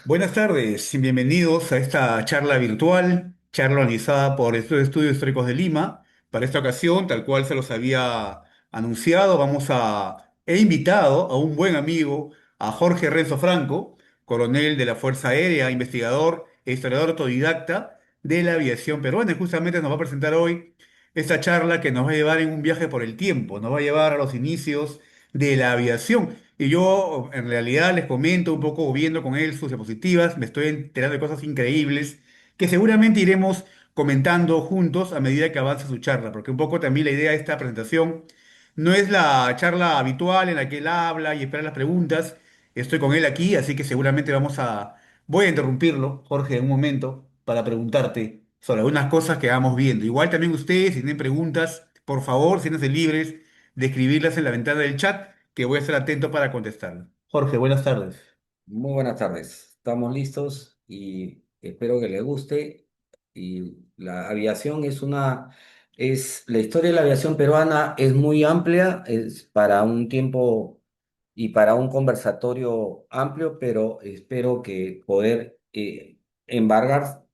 Buenas tardes y bienvenidos a esta charla virtual, charla organizada por estos Estudios Históricos de Lima. Para esta ocasión, tal cual se los había anunciado, he invitado a un buen amigo, a Jorge Renzo Franco, coronel de la Fuerza Aérea, investigador e historiador autodidacta de la aviación peruana. Y justamente nos va a presentar hoy esta charla que nos va a llevar en un viaje por el tiempo, nos va a llevar a los inicios de la aviación. Y yo en realidad les comento un poco, viendo con él sus diapositivas, me estoy enterando de cosas increíbles que seguramente iremos comentando juntos a medida que avance su charla, porque un poco también la idea de esta presentación no es la charla habitual en la que él habla y espera las preguntas. Estoy con él aquí, así que seguramente voy a interrumpirlo, Jorge, en un momento para preguntarte sobre algunas cosas que vamos viendo. Igual también ustedes, si tienen preguntas, por favor, siéntanse libres de escribirlas en la ventana del chat que voy a estar atento para contestar. Jorge, buenas tardes. Muy buenas tardes. Estamos listos y espero que les guste. Y la aviación la historia de la aviación peruana es muy amplia, es para un tiempo y para un conversatorio amplio, pero espero que poder embargar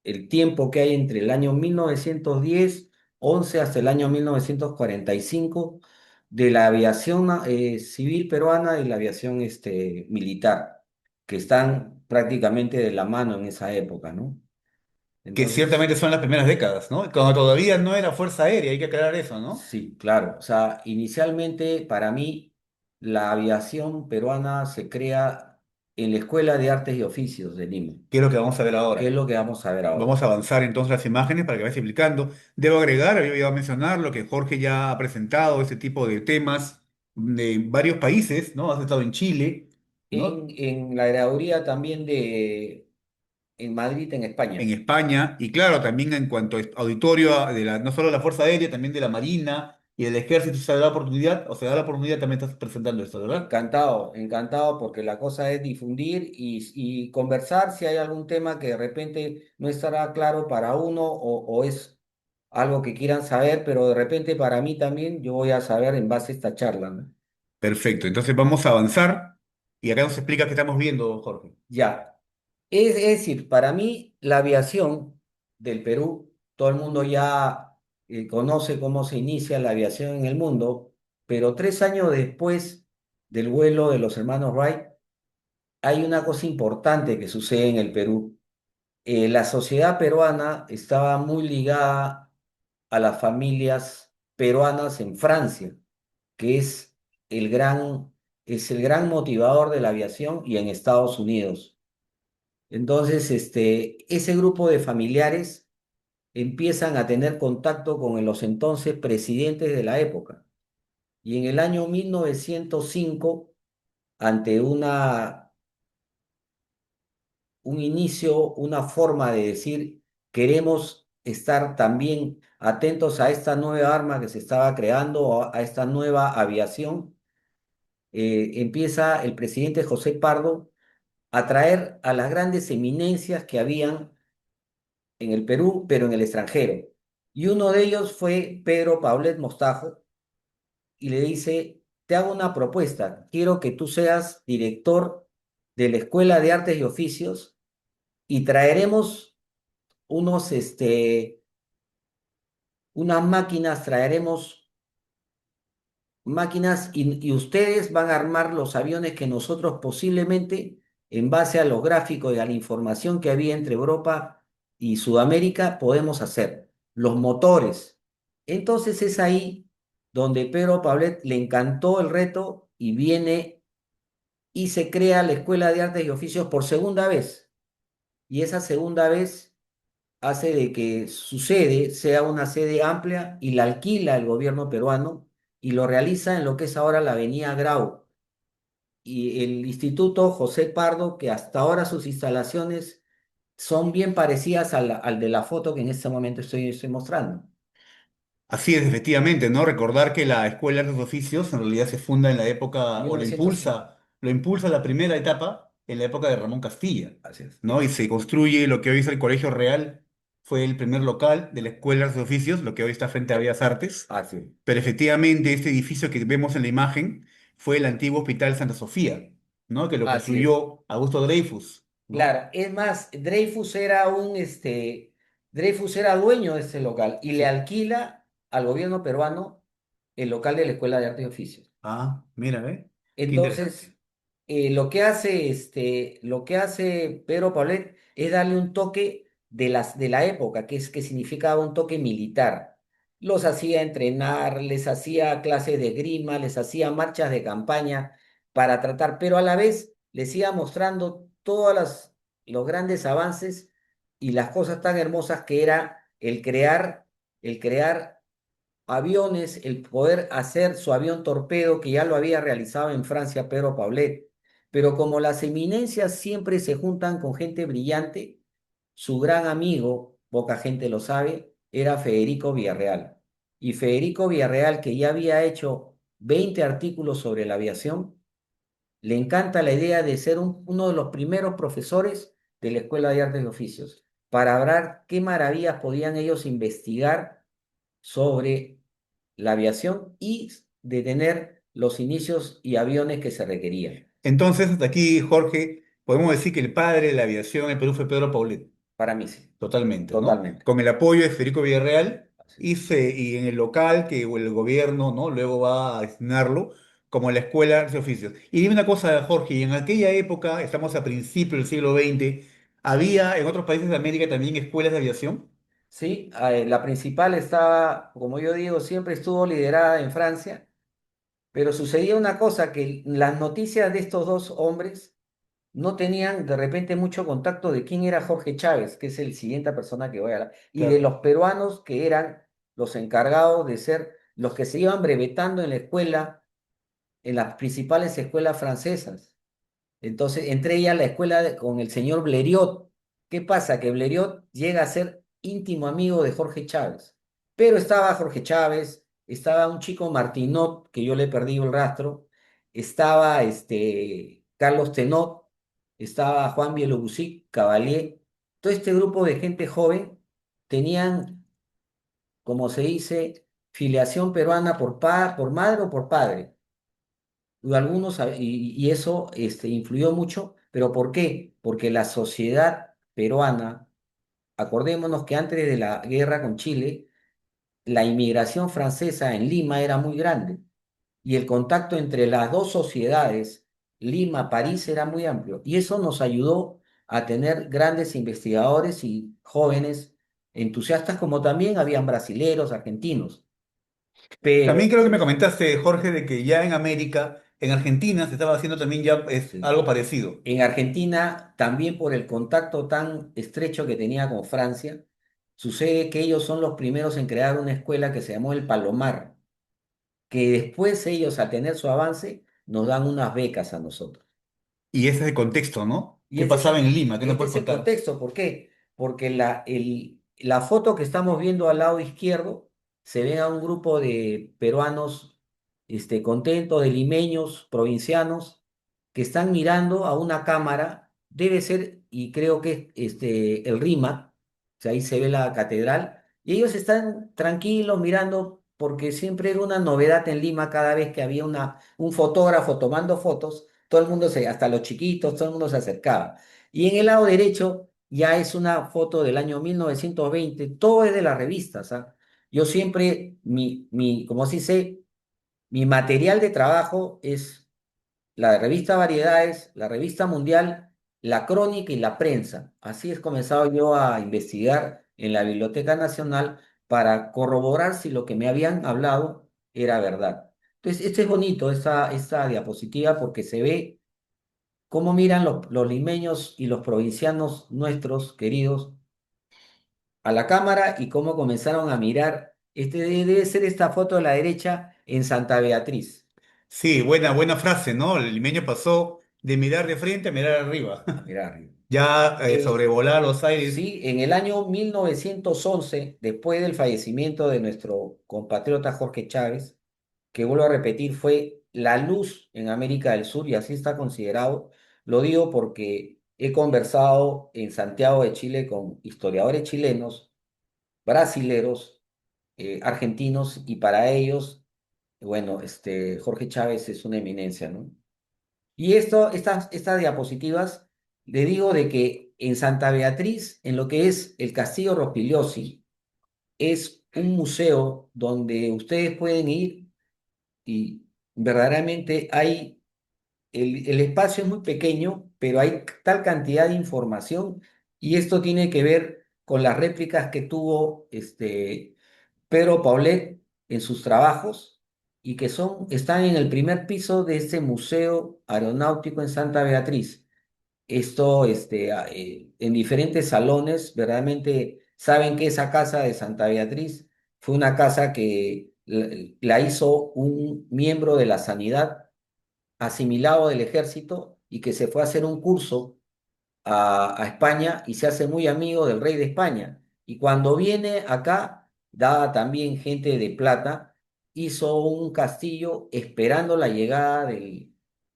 el tiempo que hay entre el año 1910, 11 hasta el año 1945 de la aviación civil peruana y la aviación militar que están prácticamente de la mano en esa época, ¿no? Que Entonces, ciertamente son las primeras décadas, ¿no? Cuando todavía no era Fuerza Aérea, hay que aclarar eso, ¿no? sí, claro. O sea, inicialmente para mí la aviación peruana se crea en la Escuela de Artes y Oficios de Lima, ¿Qué es lo que vamos a ver que es ahora? lo que vamos a ver ahora. Vamos a avanzar entonces las imágenes para que vayas explicando. Debo agregar, había olvidado mencionar lo que Jorge ya ha presentado, este tipo de temas de varios países, ¿no? Has estado en Chile, ¿no? En la graduría también en Madrid, en En España. España, y claro, también en cuanto a auditorio no solo de la Fuerza Aérea, también de la Marina y del Ejército, se da la oportunidad, o se da la oportunidad, también estás presentando esto, ¿verdad? Encantado, encantado, porque la cosa es difundir y conversar si hay algún tema que de repente no estará claro para uno o es algo que quieran saber, pero de repente para mí también yo voy a saber en base a esta charla, ¿no? Perfecto, entonces vamos a avanzar y acá nos explica qué estamos viendo, Jorge. Ya, es decir, para mí la aviación del Perú, todo el mundo ya conoce cómo se inicia la aviación en el mundo, pero 3 años después del vuelo de los hermanos Wright, hay una cosa importante que sucede en el Perú. La sociedad peruana estaba muy ligada a las familias peruanas en Francia, que es el gran motivador de la aviación y en Estados Unidos. Entonces, ese grupo de familiares empiezan a tener contacto con los entonces presidentes de la época. Y en el año 1905, ante un inicio, una forma de decir, queremos estar también atentos a esta nueva arma que se estaba creando, a esta nueva aviación. Empieza el presidente José Pardo a traer a las grandes eminencias que habían en el Perú, pero en el extranjero. Y uno de ellos fue Pedro Paulet Mostajo, y le dice, te hago una propuesta, quiero que tú seas director de la Escuela de Artes y Oficios y traeremos unos, unas máquinas, traeremos máquinas y ustedes van a armar los aviones que nosotros posiblemente, en base a los gráficos y a la información que había entre Europa y Sudamérica, podemos hacer. Los motores. Entonces es ahí donde Pedro Pablet le encantó el reto y viene y se crea la Escuela de Artes y Oficios por segunda vez. Y esa segunda vez hace de que su sede sea una sede amplia y la alquila el gobierno peruano y lo realiza en lo que es ahora la Avenida Grau. Y el Instituto José Pardo, que hasta ahora sus instalaciones son bien parecidas al de la foto que en este momento estoy mostrando. Así es, efectivamente, ¿no? Recordar que la Escuela de los Oficios en realidad se funda en la época, o 1905. lo impulsa la primera etapa en la época de Ramón Castilla, Así es. ¿no? Y se construye lo que hoy es el Colegio Real, fue el primer local de la Escuela de los Oficios, lo que hoy está frente a Bellas Artes. Así es. Pero efectivamente este edificio que vemos en la imagen fue el antiguo Hospital Santa Sofía, ¿no? Que lo Así es. construyó Augusto Dreyfus. ¿no? Claro, es más, Dreyfus era dueño de ese local y le Sí. alquila al gobierno peruano el local de la Escuela de Artes y Oficios. Ah, mira, ¿eh? Qué Entonces, interesante. lo que hace Pedro Paulet es darle un toque de la época, que significaba un toque militar. Los hacía entrenar, les hacía clases de esgrima, les hacía marchas de campaña para tratar, pero a la vez les iba mostrando los grandes avances y las cosas tan hermosas que era el crear aviones, el poder hacer su avión torpedo, que ya lo había realizado en Francia Pedro Paulet. Pero como las eminencias siempre se juntan con gente brillante, su gran amigo, poca gente lo sabe, era Federico Villarreal. Y Federico Villarreal, que ya había hecho 20 artículos sobre la aviación, le encanta la idea de ser uno de los primeros profesores de la Escuela de Artes y Oficios, para ver qué maravillas podían ellos investigar sobre la aviación y de tener los inicios y aviones que se requerían. Entonces, hasta aquí, Jorge, podemos decir que el padre de la aviación en el Perú fue Pedro Paulet. Para mí sí, Totalmente, ¿no? totalmente. Con el apoyo de Federico Villarreal Así. y en el local que el gobierno, ¿no? Luego va a destinarlo como la Escuela de Oficios. Y dime una cosa, Jorge, y en aquella época, estamos a principios del siglo XX, ¿había en otros países de América también escuelas de aviación? Sí, la principal estaba, como yo digo, siempre estuvo liderada en Francia, pero sucedía una cosa, que las noticias de estos dos hombres no tenían de repente mucho contacto de quién era Jorge Chávez, que es el siguiente persona que voy a hablar, y de Claro. los peruanos que eran los encargados de ser los que se iban brevetando en la escuela, en las principales escuelas francesas. Entonces, entre ellas la con el señor Bleriot. ¿Qué pasa? Que Bleriot llega a ser íntimo amigo de Jorge Chávez. Pero estaba Jorge Chávez, estaba un chico Martinot, que yo le he perdido el rastro, estaba Carlos Tenot, estaba Juan Bieloguzzi, Cavalier. Todo este grupo de gente joven tenían, como se dice, filiación peruana por madre o por padre y y eso influyó mucho, pero ¿por qué? Porque la sociedad peruana, acordémonos que antes de la guerra con Chile, la inmigración francesa en Lima era muy grande y el contacto entre las dos sociedades, Lima-París, era muy amplio y eso nos ayudó a tener grandes investigadores y jóvenes entusiastas, como también habían brasileros, argentinos. También Pero creo que me comentaste, Jorge, de que ya en América, en Argentina, se estaba haciendo también ya sí. algo parecido. En Argentina, también por el contacto tan estrecho que tenía con Francia, sucede que ellos son los primeros en crear una escuela que se llamó el Palomar, que después ellos, al tener su avance, nos dan unas becas a nosotros. Y ese es el contexto, ¿no? Y ¿Qué pasaba en Lima? ¿Qué nos este puedes es el contar? contexto. ¿Por qué? Porque la foto que estamos viendo al lado izquierdo se ve a un grupo de peruanos contentos, de limeños, provincianos, que están mirando a una cámara. Debe ser, y creo que es el RIMAC, o sea, ahí se ve la catedral, y ellos están tranquilos mirando porque siempre era una novedad en Lima cada vez que había un fotógrafo tomando fotos, todo el mundo hasta los chiquitos, todo el mundo se acercaba. Y en el lado derecho ya es una foto del año 1920, todo es de las revistas, ¿ah? Yo siempre, como se dice, mi material de trabajo es la revista Variedades, la revista Mundial, la Crónica y la Prensa. Así he comenzado yo a investigar en la Biblioteca Nacional para corroborar si lo que me habían hablado era verdad. Entonces, este es bonito, esta diapositiva, porque se ve cómo miran los limeños y los provincianos nuestros queridos a la cámara y cómo comenzaron a mirar. Debe ser esta foto de la derecha en Santa Beatriz. Sí, buena frase, ¿no? El limeño pasó de mirar de frente a mirar arriba. A mirar arriba. Ya sobrevolar los aires. Sí, en el año 1911, después del fallecimiento de nuestro compatriota Jorge Chávez, que vuelvo a repetir, fue la luz en América del Sur y así está considerado. Lo digo porque he conversado en Santiago de Chile con historiadores chilenos, brasileros, argentinos, y para ellos, bueno, Jorge Chávez es una eminencia, ¿no? Y estas diapositivas Le digo de que en Santa Beatriz, en lo que es el Castillo Rospigliosi, es un museo donde ustedes pueden ir y verdaderamente hay, el espacio es muy pequeño, pero hay tal cantidad de información y esto tiene que ver con las réplicas que tuvo Pedro Paulet en sus trabajos y que están en el primer piso de este Museo Aeronáutico en Santa Beatriz. Esto en diferentes salones, verdaderamente saben que esa casa de Santa Beatriz fue una casa que la hizo un miembro de la sanidad asimilado del ejército y que se fue a hacer un curso a España y se hace muy amigo del rey de España. Y cuando viene acá, dada también gente de plata, hizo un castillo esperando la llegada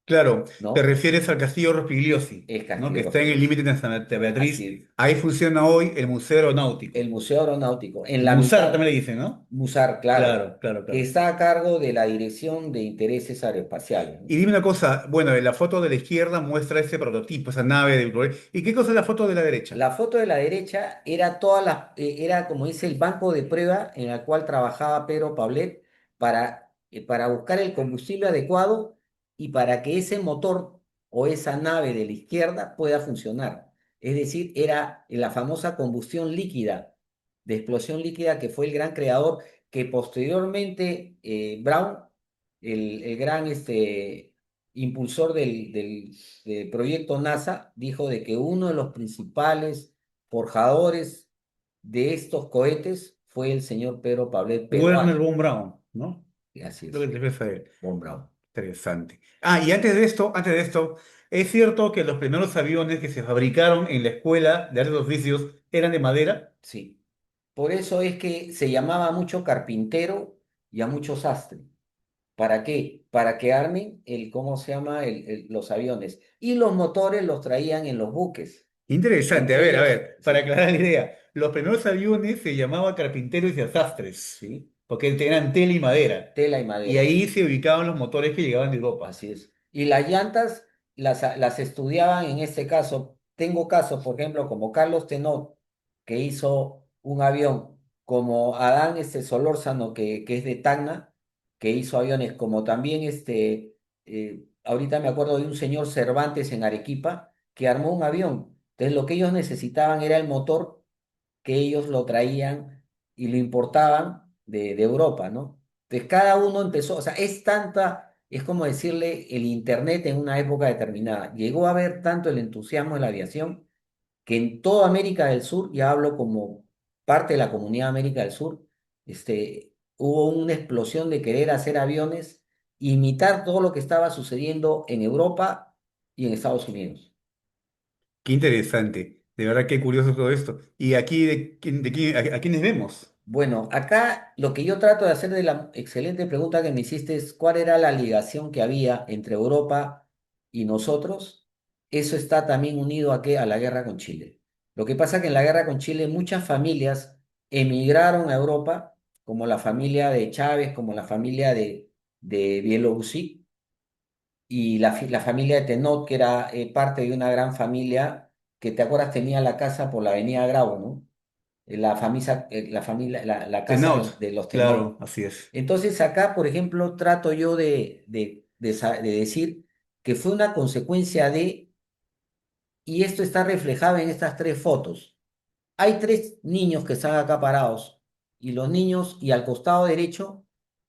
Claro, te ¿no? refieres al Castillo Rospigliosi, El ¿no? Que castillo está en el límite Rospigliosi. de Santa Así Beatriz. es. Ahí funciona hoy el Museo El Aeronáutico. Museo Aeronáutico, en El la Musar mitad, también le dicen, ¿no? Musar, claro, Claro, claro, que claro. está a cargo de la Dirección de Intereses Aeroespaciales, ¿no? Y dime una cosa, bueno, la foto de la izquierda muestra ese prototipo, esa nave de... ¿Y qué cosa es la foto de la derecha? La foto de la derecha era como dice el banco de prueba en el cual trabajaba Pedro Pablet para buscar el combustible adecuado y para que ese motor o esa nave de la izquierda pueda funcionar. Es decir, era la famosa combustión líquida, de explosión líquida que fue el gran creador que posteriormente Brown, el gran impulsor del proyecto NASA, dijo de que uno de los principales forjadores de estos cohetes fue el señor Pedro Pablet, Werner peruano. von Braun, ¿no? Y así Lo que es, te refieres a él. Von Braun. Interesante. Ah, y antes de esto, ¿es cierto que los primeros aviones que se fabricaron en la Escuela de Artes y Oficios eran de madera? Sí. Por eso es que se llamaba mucho carpintero y a mucho sastre. ¿Para qué? Para que armen ¿cómo se llama? Los aviones. Y los motores los traían en los buques. Interesante, Entre a ellos, ver, para sí, aclarar la idea, los primeros aviones se llamaban carpinteros y sastres, sí, porque eran tela y madera, tela y y madera. ahí se ubicaban los motores que llegaban de Europa. Así es. Y las llantas las estudiaban en este caso. Tengo casos, por ejemplo, como Carlos Tenot, que hizo un avión, como Adán Solórzano, que es de Tacna, que hizo aviones, como también ahorita me acuerdo de un señor Cervantes en Arequipa, que armó un avión. Entonces lo que ellos necesitaban era el motor que ellos lo traían y lo importaban de Europa, ¿no? Entonces cada uno empezó, o sea, es como decirle el Internet en una época determinada. Llegó a haber tanto el entusiasmo de la aviación que en toda América del Sur, ya hablo como parte de la comunidad de América del Sur, hubo una explosión de querer hacer aviones, imitar todo lo que estaba sucediendo en Europa y en Estados Unidos. Qué interesante, de verdad qué curioso todo esto. ¿Y aquí a quiénes vemos? Bueno, acá lo que yo trato de hacer de la excelente pregunta que me hiciste es cuál era la ligación que había entre Europa y nosotros. Eso está también unido a la guerra con Chile. Lo que pasa que en la guerra con Chile muchas familias emigraron a Europa, como la familia de Chávez, como la familia de Bielorrusia, y la familia de Tenot, que era parte de una gran familia que, ¿te acuerdas? Tenía la casa por la Avenida Grau, ¿no? La casa Tenot, de los Tenot. claro, así es. Entonces acá, por ejemplo, trato yo de decir que fue una consecuencia y esto está reflejado en estas tres fotos. Hay tres niños que están acá parados y los niños, y al costado derecho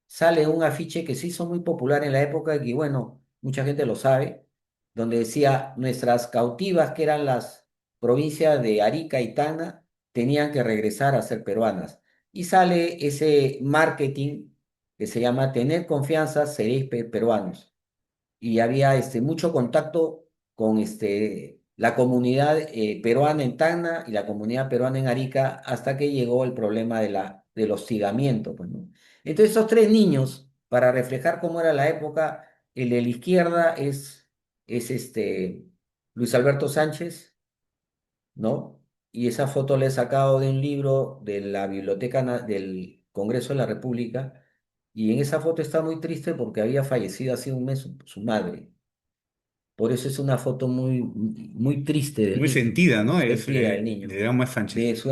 sale un afiche que se hizo muy popular en la época y bueno, mucha gente lo sabe, donde decía nuestras cautivas, que eran las provincias de Arica y Tacna, tenían que regresar a ser peruanas. Y sale ese marketing que se llama Tener confianza, seréis peruanos y había mucho contacto con la comunidad peruana en Tacna y la comunidad peruana en Arica hasta que llegó el problema del hostigamiento, pues, ¿no? Entonces, esos tres niños, para reflejar cómo era la época, el de la izquierda es Luis Alberto Sánchez, ¿no? Y esa foto la he sacado de un libro de la del Congreso de la República, y en esa foto está muy triste porque había fallecido hace un mes su madre. Por eso es una foto muy triste del Muy niño, sentida, ¿no? Es sentida del niño. de Drama Sánchez. De su,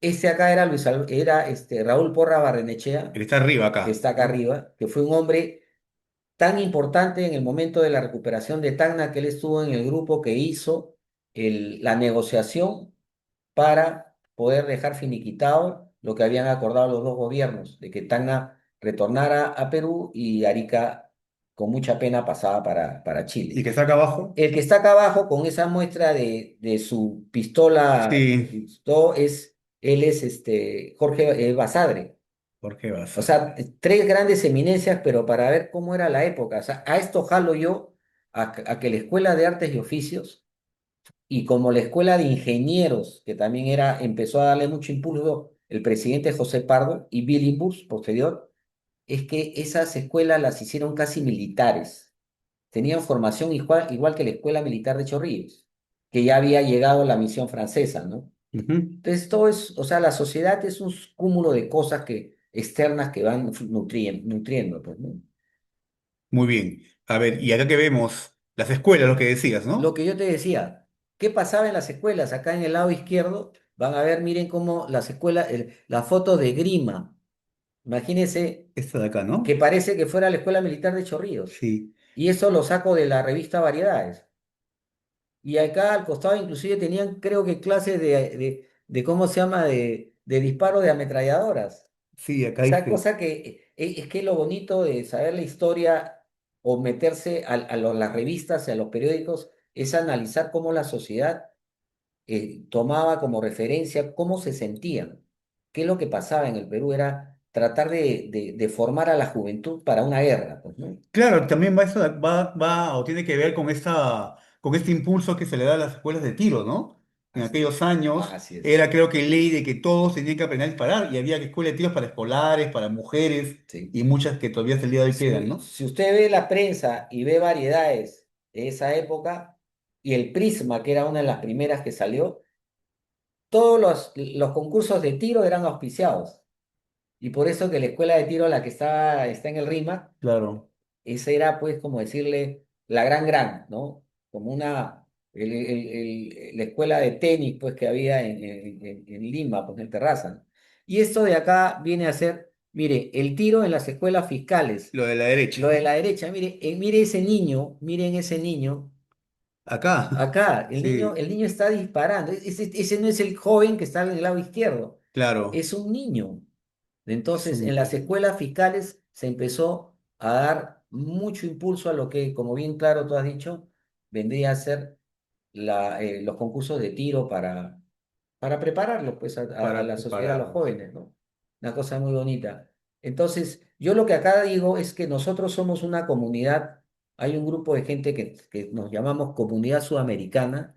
este acá era era Raúl Porra Él Barrenechea, está arriba que acá, está acá ¿no? arriba, que fue un hombre tan importante en el momento de la recuperación de Tacna, que él estuvo en el grupo que hizo la negociación para poder dejar finiquitado lo que habían acordado los dos gobiernos, de que Tacna retornara a Perú y Arica con mucha pena pasaba para Y Chile. que está acá abajo. El que está acá abajo con esa muestra de su pistola, Sí, todo él es Jorge Basadre. Jorge O Baza. sea, tres grandes eminencias, pero para ver cómo era la época. O sea, a esto jalo yo a que la Escuela de Artes y Oficios y como la Escuela de Ingenieros, que también empezó a darle mucho impulso el presidente José Pardo y Billinghurst posterior, es que esas escuelas las hicieron casi militares. Tenían formación igual que la Escuela Militar de Chorrillos, que ya había llegado la misión francesa, ¿no? Ujú. Entonces, todo es, o sea, la sociedad es un cúmulo de cosas externas que van nutriendo, pues, ¿no? Muy bien. A ver, y acá que vemos las escuelas, lo que decías, Lo ¿no? que yo te decía, ¿qué pasaba en las escuelas? Acá en el lado izquierdo van a ver, miren cómo las escuelas, la foto de Grima, imagínense Esta de acá, que ¿no? parece que fuera la Escuela Militar de Chorrillos. Sí. Y eso lo saco de la revista Variedades. Y acá al costado inclusive tenían, creo que clases de ¿cómo se llama? De disparo de ametralladoras. Sí, acá O sea, dice. cosa que es que lo bonito de saber la historia o meterse las revistas y a los periódicos es analizar cómo la sociedad tomaba como referencia cómo se sentían. ¿Qué es lo que pasaba en el Perú? Era tratar de formar a la juventud para una guerra, pues, ¿no? Claro, también va, eso, va o tiene que ver con con este impulso que se le da a las escuelas de tiro, ¿no? En Así, aquellos años así es. era creo que ley de que todos tenían que aprender a disparar y había que escuelas de tiros para escolares, para mujeres Sí. y muchas que todavía hasta el día de hoy quedan, ¿no? Si usted ve la prensa y ve variedades de esa época y el Prisma, que era una de las primeras que salió, todos los concursos de tiro eran auspiciados. Y por eso que la escuela de tiro, la que está en el RIMAC, Claro, esa era pues como decirle la gran, ¿no? Como la escuela de tenis pues que había en Lima, pues en Terraza, ¿no? Y esto de acá viene a ser, mire, el tiro en las escuelas fiscales, lo de la derecha, lo de ¿no? la derecha, mire, mire ese niño, miren ese niño, Acá, acá, sí, el niño está disparando, ese no es el joven que está en el lado izquierdo, claro, es un niño. es Entonces, en un... las escuelas fiscales se empezó a dar mucho impulso a lo que, como bien claro tú has dicho, vendría a ser los concursos de tiro para prepararlos pues, a para la sociedad, a los prepararlos. jóvenes, ¿no? Una cosa muy bonita. Entonces, yo lo que acá digo es que nosotros somos una comunidad, hay un grupo de gente que nos llamamos Comunidad Sudamericana,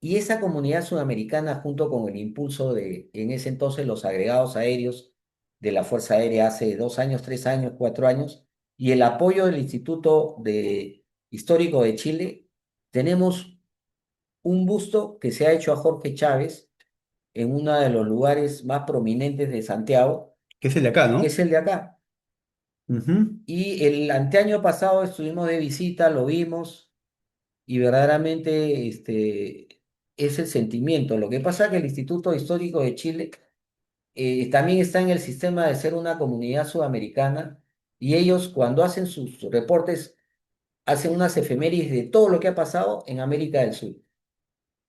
y esa comunidad sudamericana, junto con el impulso en ese entonces, los agregados aéreos de la Fuerza Aérea hace 2 años, 3 años, 4 años, y el apoyo del Histórico de Chile, tenemos un busto que se ha hecho a Jorge Chávez en uno de los lugares más prominentes de Santiago, Que es el de acá, que ¿no? es el de acá. Ujú. Y el anteaño pasado estuvimos de visita, lo vimos, y verdaderamente es el sentimiento. Lo que pasa es que el Instituto Histórico de Chile también está en el sistema de ser una comunidad sudamericana y ellos cuando hacen sus reportes hacen unas efemérides de todo lo que ha pasado en América del Sur,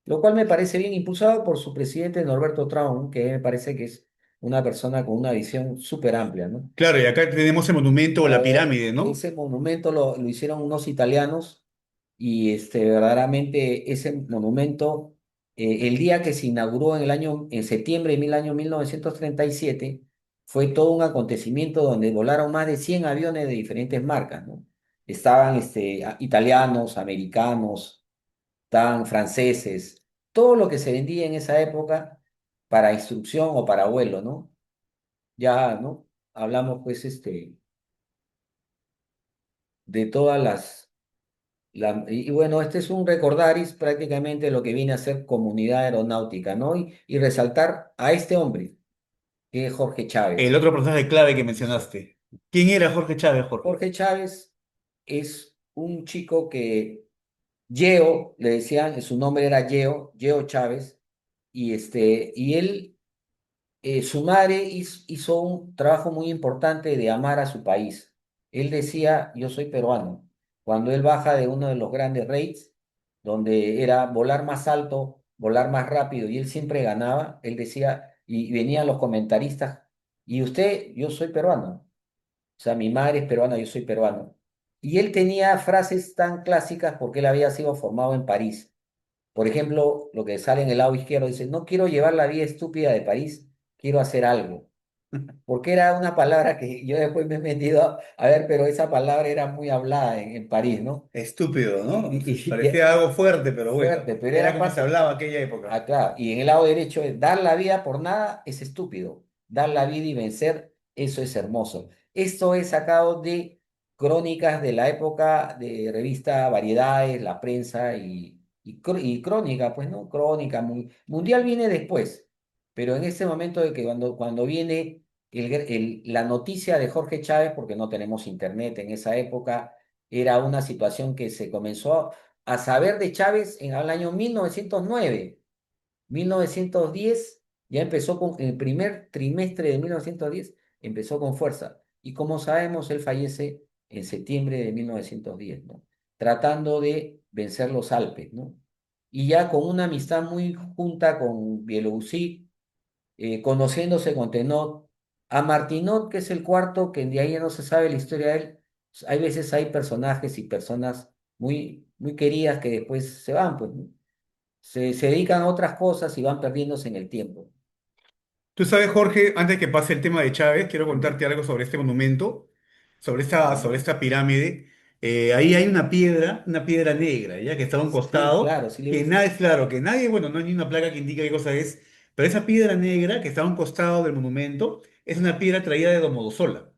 lo cual me parece bien impulsado por su presidente Norberto Traun, que me parece que es una persona con una visión súper amplia, ¿no? Claro, y acá tenemos el monumento o la pirámide, ¿no? Ese monumento lo hicieron unos italianos y verdaderamente ese monumento, el día que se inauguró en septiembre de año 1937, fue todo un acontecimiento donde volaron más de 100 aviones de diferentes marcas, ¿no? Estaban italianos, americanos, estaban franceses, todo lo que se vendía en esa época para instrucción o para vuelo, ¿no? Ya, ¿no? Hablamos pues de todas y bueno, este es un recordaris prácticamente lo que viene a ser comunidad aeronáutica, ¿no? Y resaltar a este hombre, que es Jorge El Chávez. otro personaje clave que Sí. mencionaste. ¿Quién era Jorge Chávez, Jorge? Jorge Chávez es un chico Yeo, le decían, su nombre era Yeo, Yeo Chávez, y él, su madre hizo un trabajo muy importante de amar a su país. Él decía, yo soy peruano. Cuando él baja de uno de los grandes raids, donde era volar más alto, volar más rápido, y él siempre ganaba, él decía, y venían los comentaristas, y usted, yo soy peruano. O sea, mi madre es peruana, yo soy peruano. Y él tenía frases tan clásicas porque él había sido formado en París. Por ejemplo, lo que sale en el lado izquierdo dice, no quiero llevar la vida estúpida de París, quiero hacer algo. Porque era una palabra que yo después me he metido a ver, pero esa palabra era muy hablada en París, ¿no? Estúpido, ¿no? Y Parecía algo fuerte, pero bueno, fuerte, pero era era como se fácil. hablaba aquella época. Ah, claro. Y en el lado derecho es dar la vida por nada es estúpido. Dar la vida y vencer, eso es hermoso. Esto es sacado de crónicas de la época de revista Variedades, La Prensa y Crónica, pues, ¿no? Crónica. Mundial viene después, pero en ese momento de que cuando viene la noticia de Jorge Chávez, porque no tenemos internet en esa época, era una situación que se comenzó a saber de Chávez en el año 1909. 1910 ya empezó con el primer trimestre de 1910, empezó con fuerza. Y como sabemos, él fallece en septiembre de 1910, ¿no? Tratando de vencer los Alpes, ¿no? Y ya con una amistad muy junta con Bielorrusia, conociéndose con Tenot, a Martinot, que es el cuarto, que de ahí ya no se sabe la historia de él. Hay veces hay personajes y personas muy, muy queridas que después se van, pues, ¿no? Se dedican a otras cosas y van perdiéndose en el tiempo. Tú sabes, Jorge, antes que pase el tema de Chávez, quiero Ujú. contarte algo sobre este monumento, sobre esta pirámide. Ahí hay una piedra negra, ya que está a un Sí, costado, claro, sí le he que visto. nadie, claro, que nadie, bueno, no hay ni una placa que indique qué cosa es, pero esa piedra negra que está a un costado del monumento es una piedra traída de Domodossola,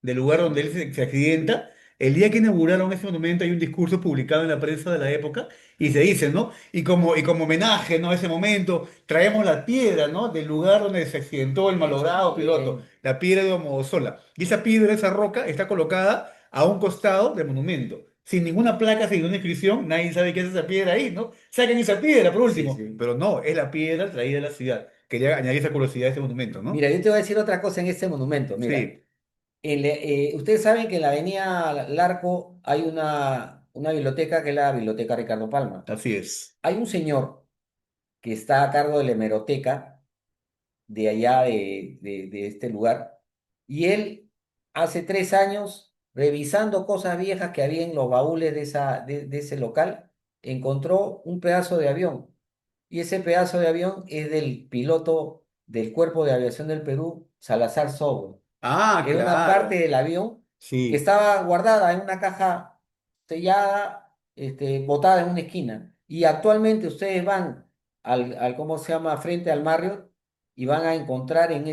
del lugar donde él se accidenta. El día que inauguraron ese monumento hay un discurso publicado en la prensa de la época y se dice, ¿no? Y como homenaje, ¿no? A ese momento, traemos la piedra, ¿no? Del lugar donde se accidentó el Está malogrado piloto, bien. la piedra de Omosola. Y esa piedra, esa roca, está colocada a un costado del monumento. Sin ninguna placa, sin ninguna inscripción, nadie sabe qué es esa piedra ahí, ¿no? Saquen esa piedra, por Sí, último. sí. Pero no, es la piedra traída de la ciudad. Quería añadir esa curiosidad a este monumento, ¿no? Mira, yo te voy a decir otra cosa en este monumento. Mira, Sí, ustedes saben que en la avenida Larco hay una biblioteca que es la Biblioteca Ricardo Palma. así es. Hay un señor que está a cargo de la hemeroteca de allá de este lugar. Y él, hace 3 años, revisando cosas viejas que había en los baúles de ese local, encontró un pedazo de avión. Y ese pedazo de avión es del piloto del Cuerpo de Aviación del Perú, Salazar Sobro. Ah, Era una parte claro. del avión que Sí. estaba guardada en una caja sellada, botada en una esquina. Y actualmente ustedes van ¿cómo se llama? Frente al Marriott y van a encontrar en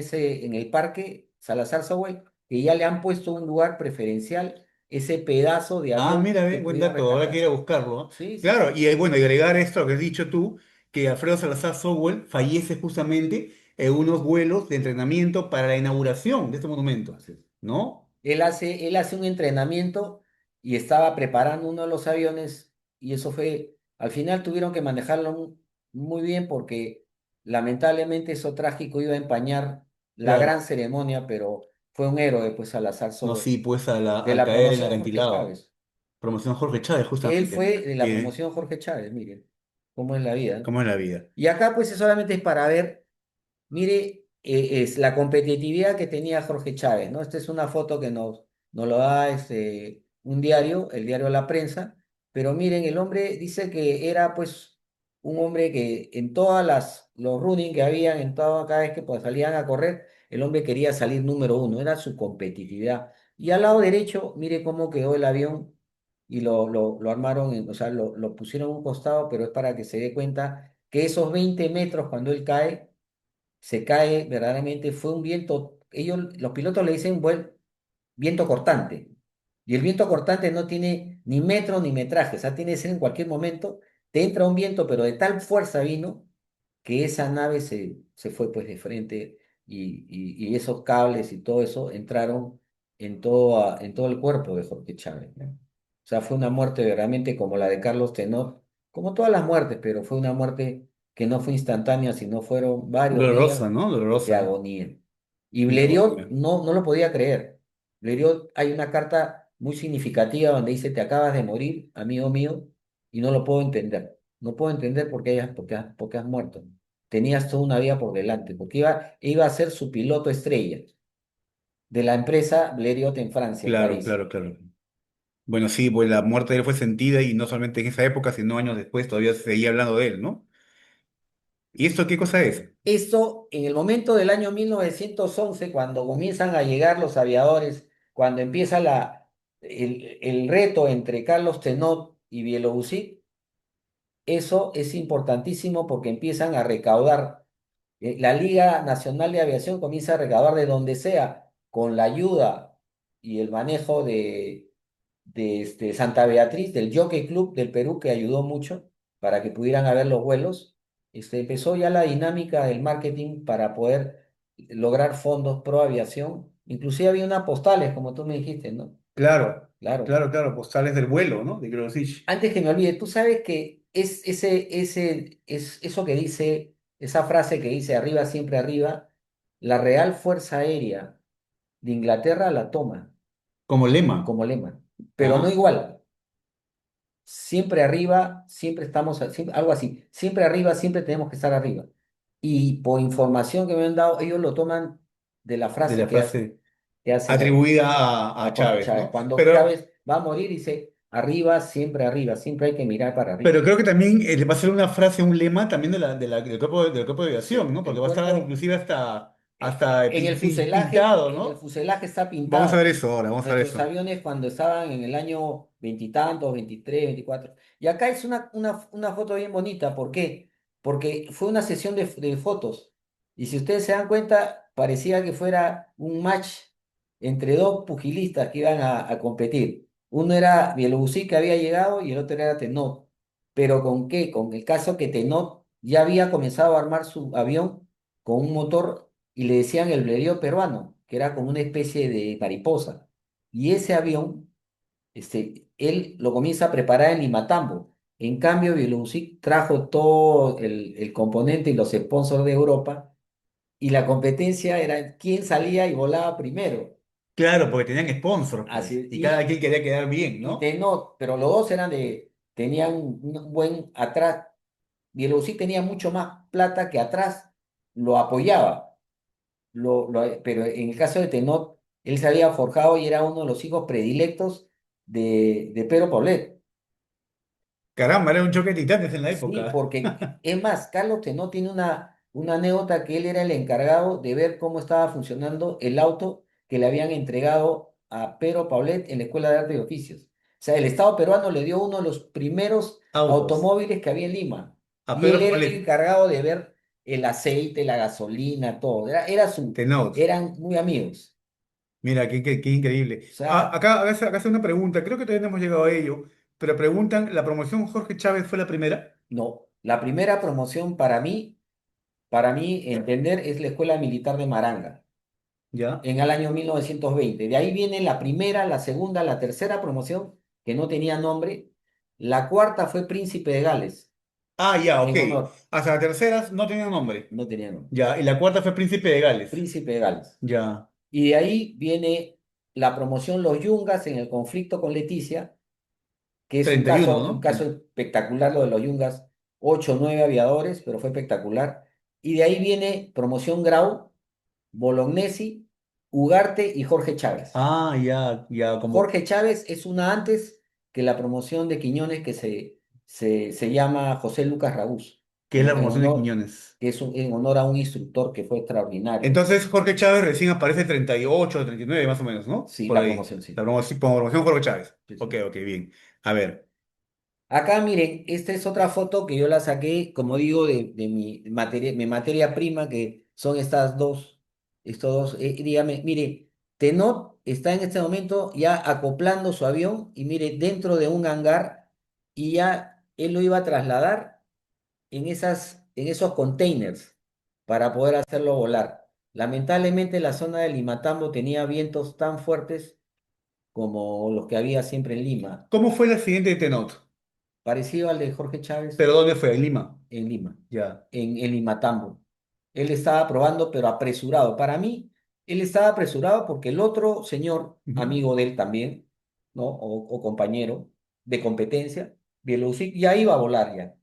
el parque Salazar Subway que ya le han puesto un lugar preferencial ese pedazo de Ah, avión mira, que buen pudieron dato, ahora quiero rescatar. buscarlo, ¿no? Sí, sí, Claro, sí. y bueno, y agregar esto a lo que has dicho tú, que Alfredo Salazar Sowell fallece justamente en unos vuelos de entrenamiento para la inauguración de este monumento, Así es. ¿no? Él hace un entrenamiento y estaba preparando uno de los aviones y eso fue, al final tuvieron que manejarlo muy bien porque lamentablemente eso trágico iba a empañar la Claro. gran ceremonia, pero fue un héroe pues Salazar No, Sobol, sí, pues de al la caer en el promoción Jorge acantilado. Chávez. Promoción Jorge Chávez, Él justamente. fue de la Tiene, promoción Jorge Chávez, miren, cómo es la vida, ¿no? ¿cómo es la vida? Y acá pues solamente es para ver. Mire, es la competitividad que tenía Jorge Chávez, ¿no? Esta es una foto que nos lo da un diario, el diario La Prensa, pero miren, el hombre dice que era pues un hombre que en todas los running que habían, cada vez que pues, salían a correr, el hombre quería salir número uno, era su competitividad. Y al lado derecho, mire cómo quedó el avión y lo armaron, o sea, lo pusieron a un costado, pero es para que se dé cuenta que esos 20 metros cuando él cae, se cae verdaderamente, fue un viento, los pilotos le dicen viento cortante, y el viento cortante no tiene ni metro ni metraje, o sea, tiene que ser en cualquier momento, te entra un viento, pero de tal fuerza vino que esa nave se fue pues de frente y esos cables y todo eso entraron en todo el cuerpo de Jorge Chávez, ¿no? O sea, fue una muerte verdaderamente como la de Carlos Tenor, como todas las muertes, pero fue una muerte que no fue instantánea, sino fueron varios días Dolorosa, ¿no? de Dolorosa. agonía. Y De Blériot agonía. no lo podía creer. Blériot, hay una carta muy significativa donde dice, te acabas de morir, amigo mío, y no lo puedo entender. No puedo entender por qué has muerto. Tenías toda una vida por delante, porque iba a ser su piloto estrella de la empresa Blériot en Francia, en Claro, París. claro, claro. Bueno, sí, pues la muerte de él fue sentida y no solamente en esa época, sino años después todavía se seguía hablando de él, ¿no? ¿Y esto qué cosa es? Esto en el momento del año 1911, cuando comienzan a llegar los aviadores, cuando empieza el reto entre Carlos Tenot y Bielorrusia, eso es importantísimo porque empiezan a recaudar. La Liga Nacional de Aviación comienza a recaudar de donde sea, con la ayuda y el manejo de Santa Beatriz, del Jockey Club del Perú, que ayudó mucho para que pudieran haber los vuelos. Empezó ya la dinámica del marketing para poder lograr fondos pro aviación. Inclusive había unas postales, como tú me dijiste, ¿no? Claro, Claro. claro, claro, postales del vuelo, ¿no? De Grosich. Antes que me olvide, tú sabes que es eso que dice, esa frase que dice arriba, siempre arriba, la Real Fuerza Aérea de Inglaterra la toma Como lema. como lema, pero no ¿Ah? igual. Siempre arriba, siempre estamos, algo así, siempre arriba, siempre tenemos que estar arriba. Y por información que me han dado, ellos lo toman de la De frase la frase que hace atribuida a Chávez, Chávez. ¿no? Cuando Chávez va a morir, dice, arriba, siempre hay que mirar para arriba. Pero creo que también le va a ser una frase, un lema también del cuerpo de aviación, Sí, ¿no? Porque el va a estar cuerpo, inclusive hasta en pintado, el ¿no? fuselaje está Vamos a ver pintado. eso ahora, vamos a ver Nuestros eso. aviones cuando estaban en el año veintitantos, 23, 24. Y acá es una foto bien bonita. ¿Por qué? Porque fue una sesión de fotos. Y si ustedes se dan cuenta, parecía que fuera un match entre dos pugilistas que iban a competir. Uno era Bielorrusi, que había llegado, y el otro era Tenot. ¿Pero con qué? Con el caso que Tenot ya había comenzado a armar su avión con un motor y le decían el Blériot peruano, que era como una especie de mariposa. Y ese avión, él lo comienza a preparar en Limatambo. En cambio, Bielorrusi trajo todo el componente y los sponsors de Europa, y la competencia era quién salía y volaba primero. Claro, porque tenían sponsors, pues, Así, y cada quien quería quedar bien, y ¿no? Tenot, pero los dos tenían un buen atrás. Bielorrusi tenía mucho más plata que atrás lo apoyaba. Pero en el caso de Tenot, él se había forjado y era uno de los hijos predilectos de Pedro Paulet. Caramba, era un choque de titanes en la Sí, época. porque es más, Carlos Tenot tiene una anécdota que él era el encargado de ver cómo estaba funcionando el auto que le habían entregado a Pedro Paulet en la Escuela de Arte y Oficios. O sea, el Estado peruano le dio uno de los primeros Autos. automóviles que había en Lima. A Y él Pedro era el Polet, encargado de ver el aceite, la gasolina, todo. Tenot. Eran muy amigos. Mira, qué increíble. O sea, Acá hace una pregunta, creo que todavía no hemos llegado a ello, pero preguntan, ¿la promoción Jorge Chávez fue la primera? no, la primera promoción para mí entender, es la Escuela Militar de Maranga, ¿Ya? en el año 1920. De ahí viene la primera, la segunda, la tercera promoción, que no tenía nombre. La cuarta fue Príncipe de Gales, Ah, ya, ok. en honor, Hasta la tercera no tenía nombre. no tenía nombre. Ya, y la cuarta fue Príncipe de Gales. Príncipe de Gales. Ya, Y de ahí viene la promoción Los Yungas en el conflicto con Leticia, que es 31, un ¿no? caso espectacular lo de los Yungas, 8 o 9 aviadores, pero fue espectacular. Y de ahí viene promoción Grau, Bolognesi, Ugarte y Jorge Chávez. Ah, ya, ya, como Jorge Chávez es una antes que la promoción de Quiñones, que se llama José Lucas Ragús, que es la promoción de Quiñones. que es en honor a un instructor que fue extraordinario. Entonces Jorge Chávez recién aparece 38, 39 más o menos, ¿no? Sí, Por la ahí. promoción, La sí. promoción Jorge Chávez. Sí, Ok, sí. ok, bien. A ver, Acá miren, esta es otra foto que yo la saqué, como digo, de mi materia prima, que son estos dos, dígame, mire, Tenot está en este momento ya acoplando su avión y mire, dentro de un hangar, y ya él lo iba a trasladar en esos containers para poder hacerlo volar. Lamentablemente la zona de Limatambo tenía vientos tan fuertes como los que había siempre en Lima. ¿cómo fue el accidente de Tenot? parecido al de Jorge Chávez ¿Pero dónde fue? ¿En Lima? en Lima, Ya. en Limatambo. Él estaba probando, pero apresurado. Para mí, él estaba apresurado porque el otro señor, Ujú. amigo de él también, ¿no? O compañero de competencia, Bielorrusi, ya iba a volar ya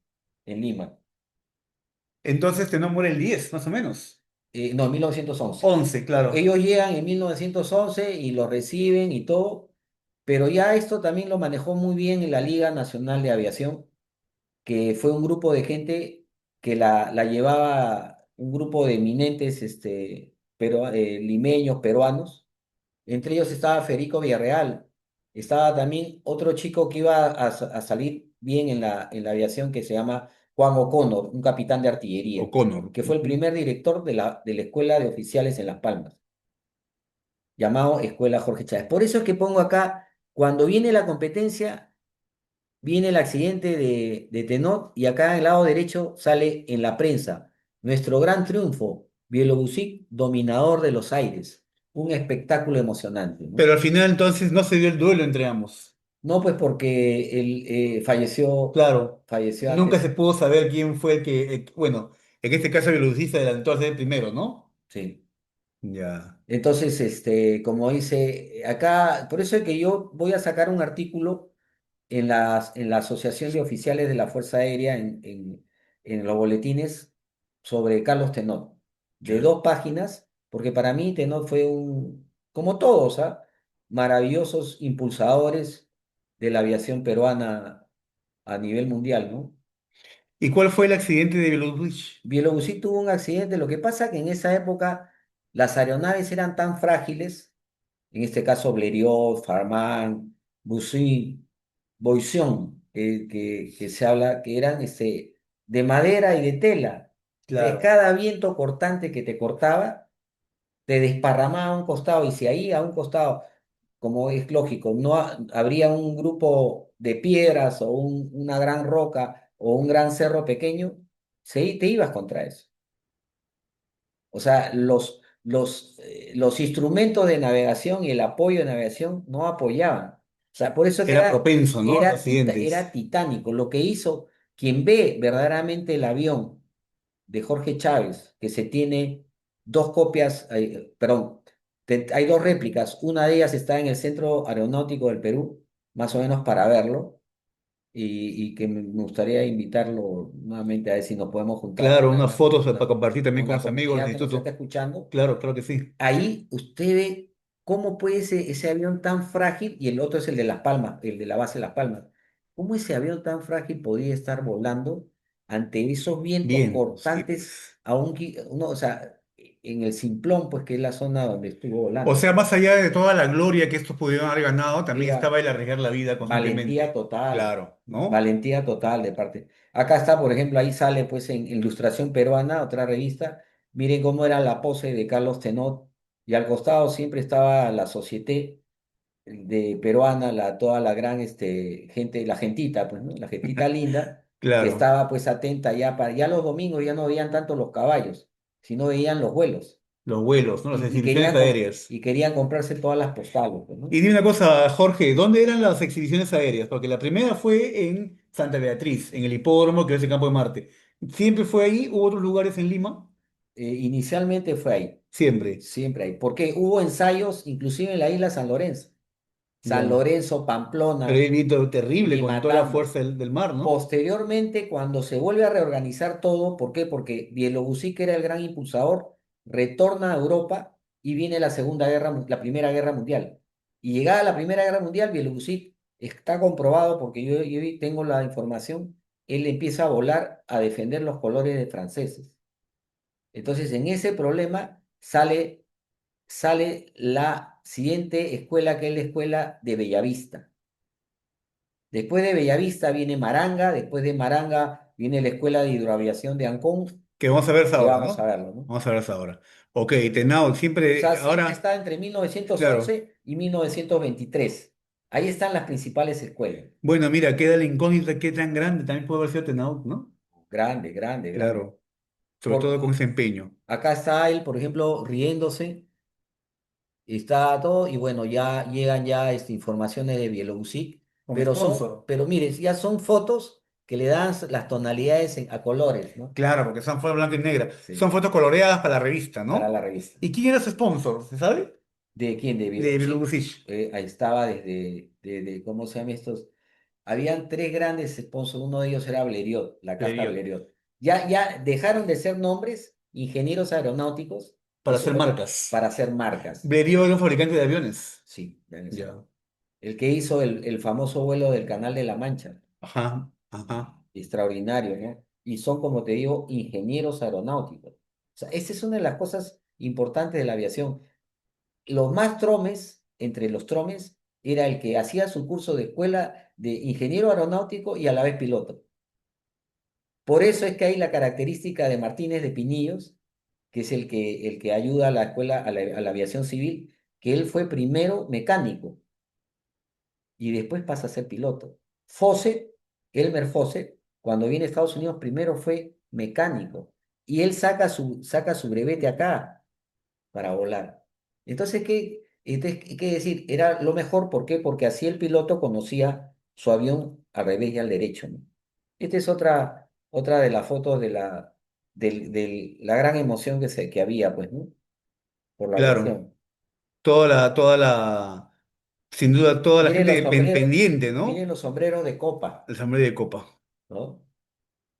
en Lima. Entonces te muere el 10 más o menos. No, en 1911. 11 claro. Ellos llegan en 1911 y lo reciben y todo, pero ya esto también lo manejó muy bien en la Liga Nacional de Aviación, que fue un grupo de gente que la llevaba, un grupo de eminentes limeños, peruanos. Entre ellos estaba Federico Villarreal, estaba también otro chico que iba a salir bien en la aviación que se llama Juan O'Connor, un capitán de artillería, O'Connor. que fue el Ujú. primer director de la Escuela de Oficiales en Las Palmas, llamado Escuela Jorge Chávez. Por eso es que pongo acá, cuando viene la competencia, viene el accidente de Tenot y acá en el lado derecho sale en la prensa, nuestro gran triunfo, Bielorrusic, dominador de los aires. Un espectáculo emocionante, ¿no? Pero al final entonces no se dio el duelo entre ambos. No, pues porque él Claro. falleció Nunca se antes. pudo saber quién fue bueno, en este caso el velocista adelantó a ser el primero, ¿no? Sí. Ya. Entonces, como dice acá, por eso es que yo voy a sacar un artículo en la Asociación de Oficiales de la Fuerza Aérea en los boletines sobre Carlos Tenot, de Ya. 2 páginas, porque para mí Tenot fue como todos, ¿ah? Maravillosos impulsadores de la aviación peruana a nivel mundial, ¿no? ¿Y cuál fue el accidente de Bielorrusia? Bielorrusia tuvo un accidente, lo que pasa que en esa época las aeronaves eran tan frágiles, en este caso Blériot, Farman, Bussy, Boision, que se habla que eran de madera y de tela. Entonces, Claro. cada viento cortante que te cortaba, te desparramaba a un costado, y si ahí a un costado, como es lógico, no habría un grupo de piedras o una gran roca o un gran cerro pequeño, te ibas contra eso. O sea, los instrumentos de navegación y el apoyo de navegación no apoyaban. O sea, por eso que Era propenso, ¿no? A era accidentes. titánico. Lo que hizo quien ve verdaderamente el avión de Jorge Chávez, que se tiene 2 copias, perdón, hay 2 réplicas. Una de ellas está en el Centro Aeronáutico del Perú, más o menos para verlo, y que me gustaría invitarlo nuevamente a ver si nos podemos juntar Claro, unas fotos para compartir también con con la los amigos del comunidad que nos está instituto. escuchando. Claro, claro que sí. Ahí usted ve cómo puede ese avión tan frágil, y el otro es el de Las Palmas, el de la base de Las Palmas. ¿Cómo ese avión tan frágil podía estar volando ante esos vientos Bien, sí, cortantes pues. o sea, en el Simplón, pues que es la zona donde estuvo O volando? sea, más allá de toda la gloria que estos pudieron haber ganado, también Era estaba el arriesgar la vida valentía constantemente. total, Claro, ¿no? valentía total de parte. Acá está, por ejemplo, ahí sale pues en Ilustración Peruana, otra revista. Miren cómo era la pose de Carlos Tenot, y al costado siempre estaba la Société de peruana, toda la gran gente, la gentita, pues, ¿no? La gentita linda, que Claro, estaba pues atenta ya los domingos ya no veían tanto los caballos, sino veían los vuelos, los vuelos, ¿no? Las y exhibiciones aéreas. querían comprarse todas las postales, pues, ¿no? Y dime una cosa, Jorge, ¿dónde eran las exhibiciones aéreas? Porque la primera fue en Santa Beatriz, en el hipódromo que es el Campo de Marte. ¿Siempre fue ahí? ¿Hubo otros lugares en Lima? Inicialmente fue ahí, Siempre. siempre ahí, porque hubo ensayos inclusive en la isla San Lorenzo, San Ya. Lorenzo, Pero es Pamplona, un viento terrible con toda la Limatambo. fuerza del mar, ¿no? Posteriormente, cuando se vuelve a reorganizar todo, ¿por qué? Porque Bielorrusia, que era el gran impulsador, retorna a Europa y viene la Primera Guerra Mundial. Y llegada la Primera Guerra Mundial, Bielorrusia está comprobado, porque yo tengo la información, él empieza a volar a defender los colores de franceses. Entonces, en ese problema sale la siguiente escuela, que es la escuela de Bellavista. Después de Bellavista viene Maranga, después de Maranga viene la Escuela de Hidroaviación de Ancón, Que vamos a ver que ahora, vamos a ¿no? verlo, ¿no? Vamos a ver ahora. Ok, Tenao, O sea, siempre, siempre ahora, está entre mil novecientos claro. once y 1923. Ahí están las principales escuelas. Bueno, mira, queda la incógnita qué tan grande también puede haber sido Tenao, ¿no? Grande, grande, grande. Claro, sobre Por, todo con ese empeño. acá está él, por ejemplo, riéndose, está todo, y bueno, ya llegan informaciones de Bielorrusia. Como sponsor. pero mire, ya son fotos que le dan las tonalidades a colores, ¿no? Claro, porque son fotos blanco y negra. Son Sí, fotos coloreadas para la revista, para ¿no? la revista. ¿Y quién era su sponsor? ¿Se sabe? ¿De quién? De De Bielorrusia. Bielorrusia. Ahí estaba ¿cómo se llaman estos? Habían tres grandes sponsors, uno de ellos era Bleriot, la caja Blériot. Bleriot. Ya dejaron de ser nombres, ingenieros aeronáuticos, Para eso hacer fue marcas. para hacer marcas. Blériot era un fabricante de aviones. Sí, ya en ese Ya. momento. El que hizo el famoso vuelo del Canal de la Mancha, Ajá, ajá. extraordinario, ¿no? Y son, como te digo, ingenieros aeronáuticos. O sea, esa es una de las cosas importantes de la aviación. Los más tromes, entre los tromes, era el que hacía su curso de escuela de ingeniero aeronáutico y a la vez piloto. Por eso es que hay la característica de Martínez de Pinillos, que es el que ayuda a la escuela, a la aviación civil, que él fue primero mecánico y después pasa a ser piloto. Fawcett, Elmer Fawcett, cuando viene a Estados Unidos, primero fue mecánico y él saca su brevete acá para volar. Entonces, ¿qué decir? Era lo mejor, ¿por qué? Porque así el piloto conocía su avión al revés y al derecho, ¿no? Esta es otra de las fotos de la gran emoción que había, pues, ¿no? Por la Claro. aviación. Sin duda, toda la Miren los gente sombreros, pendiente, miren ¿no? los sombreros de copa, El sombrero de copa. ¿no?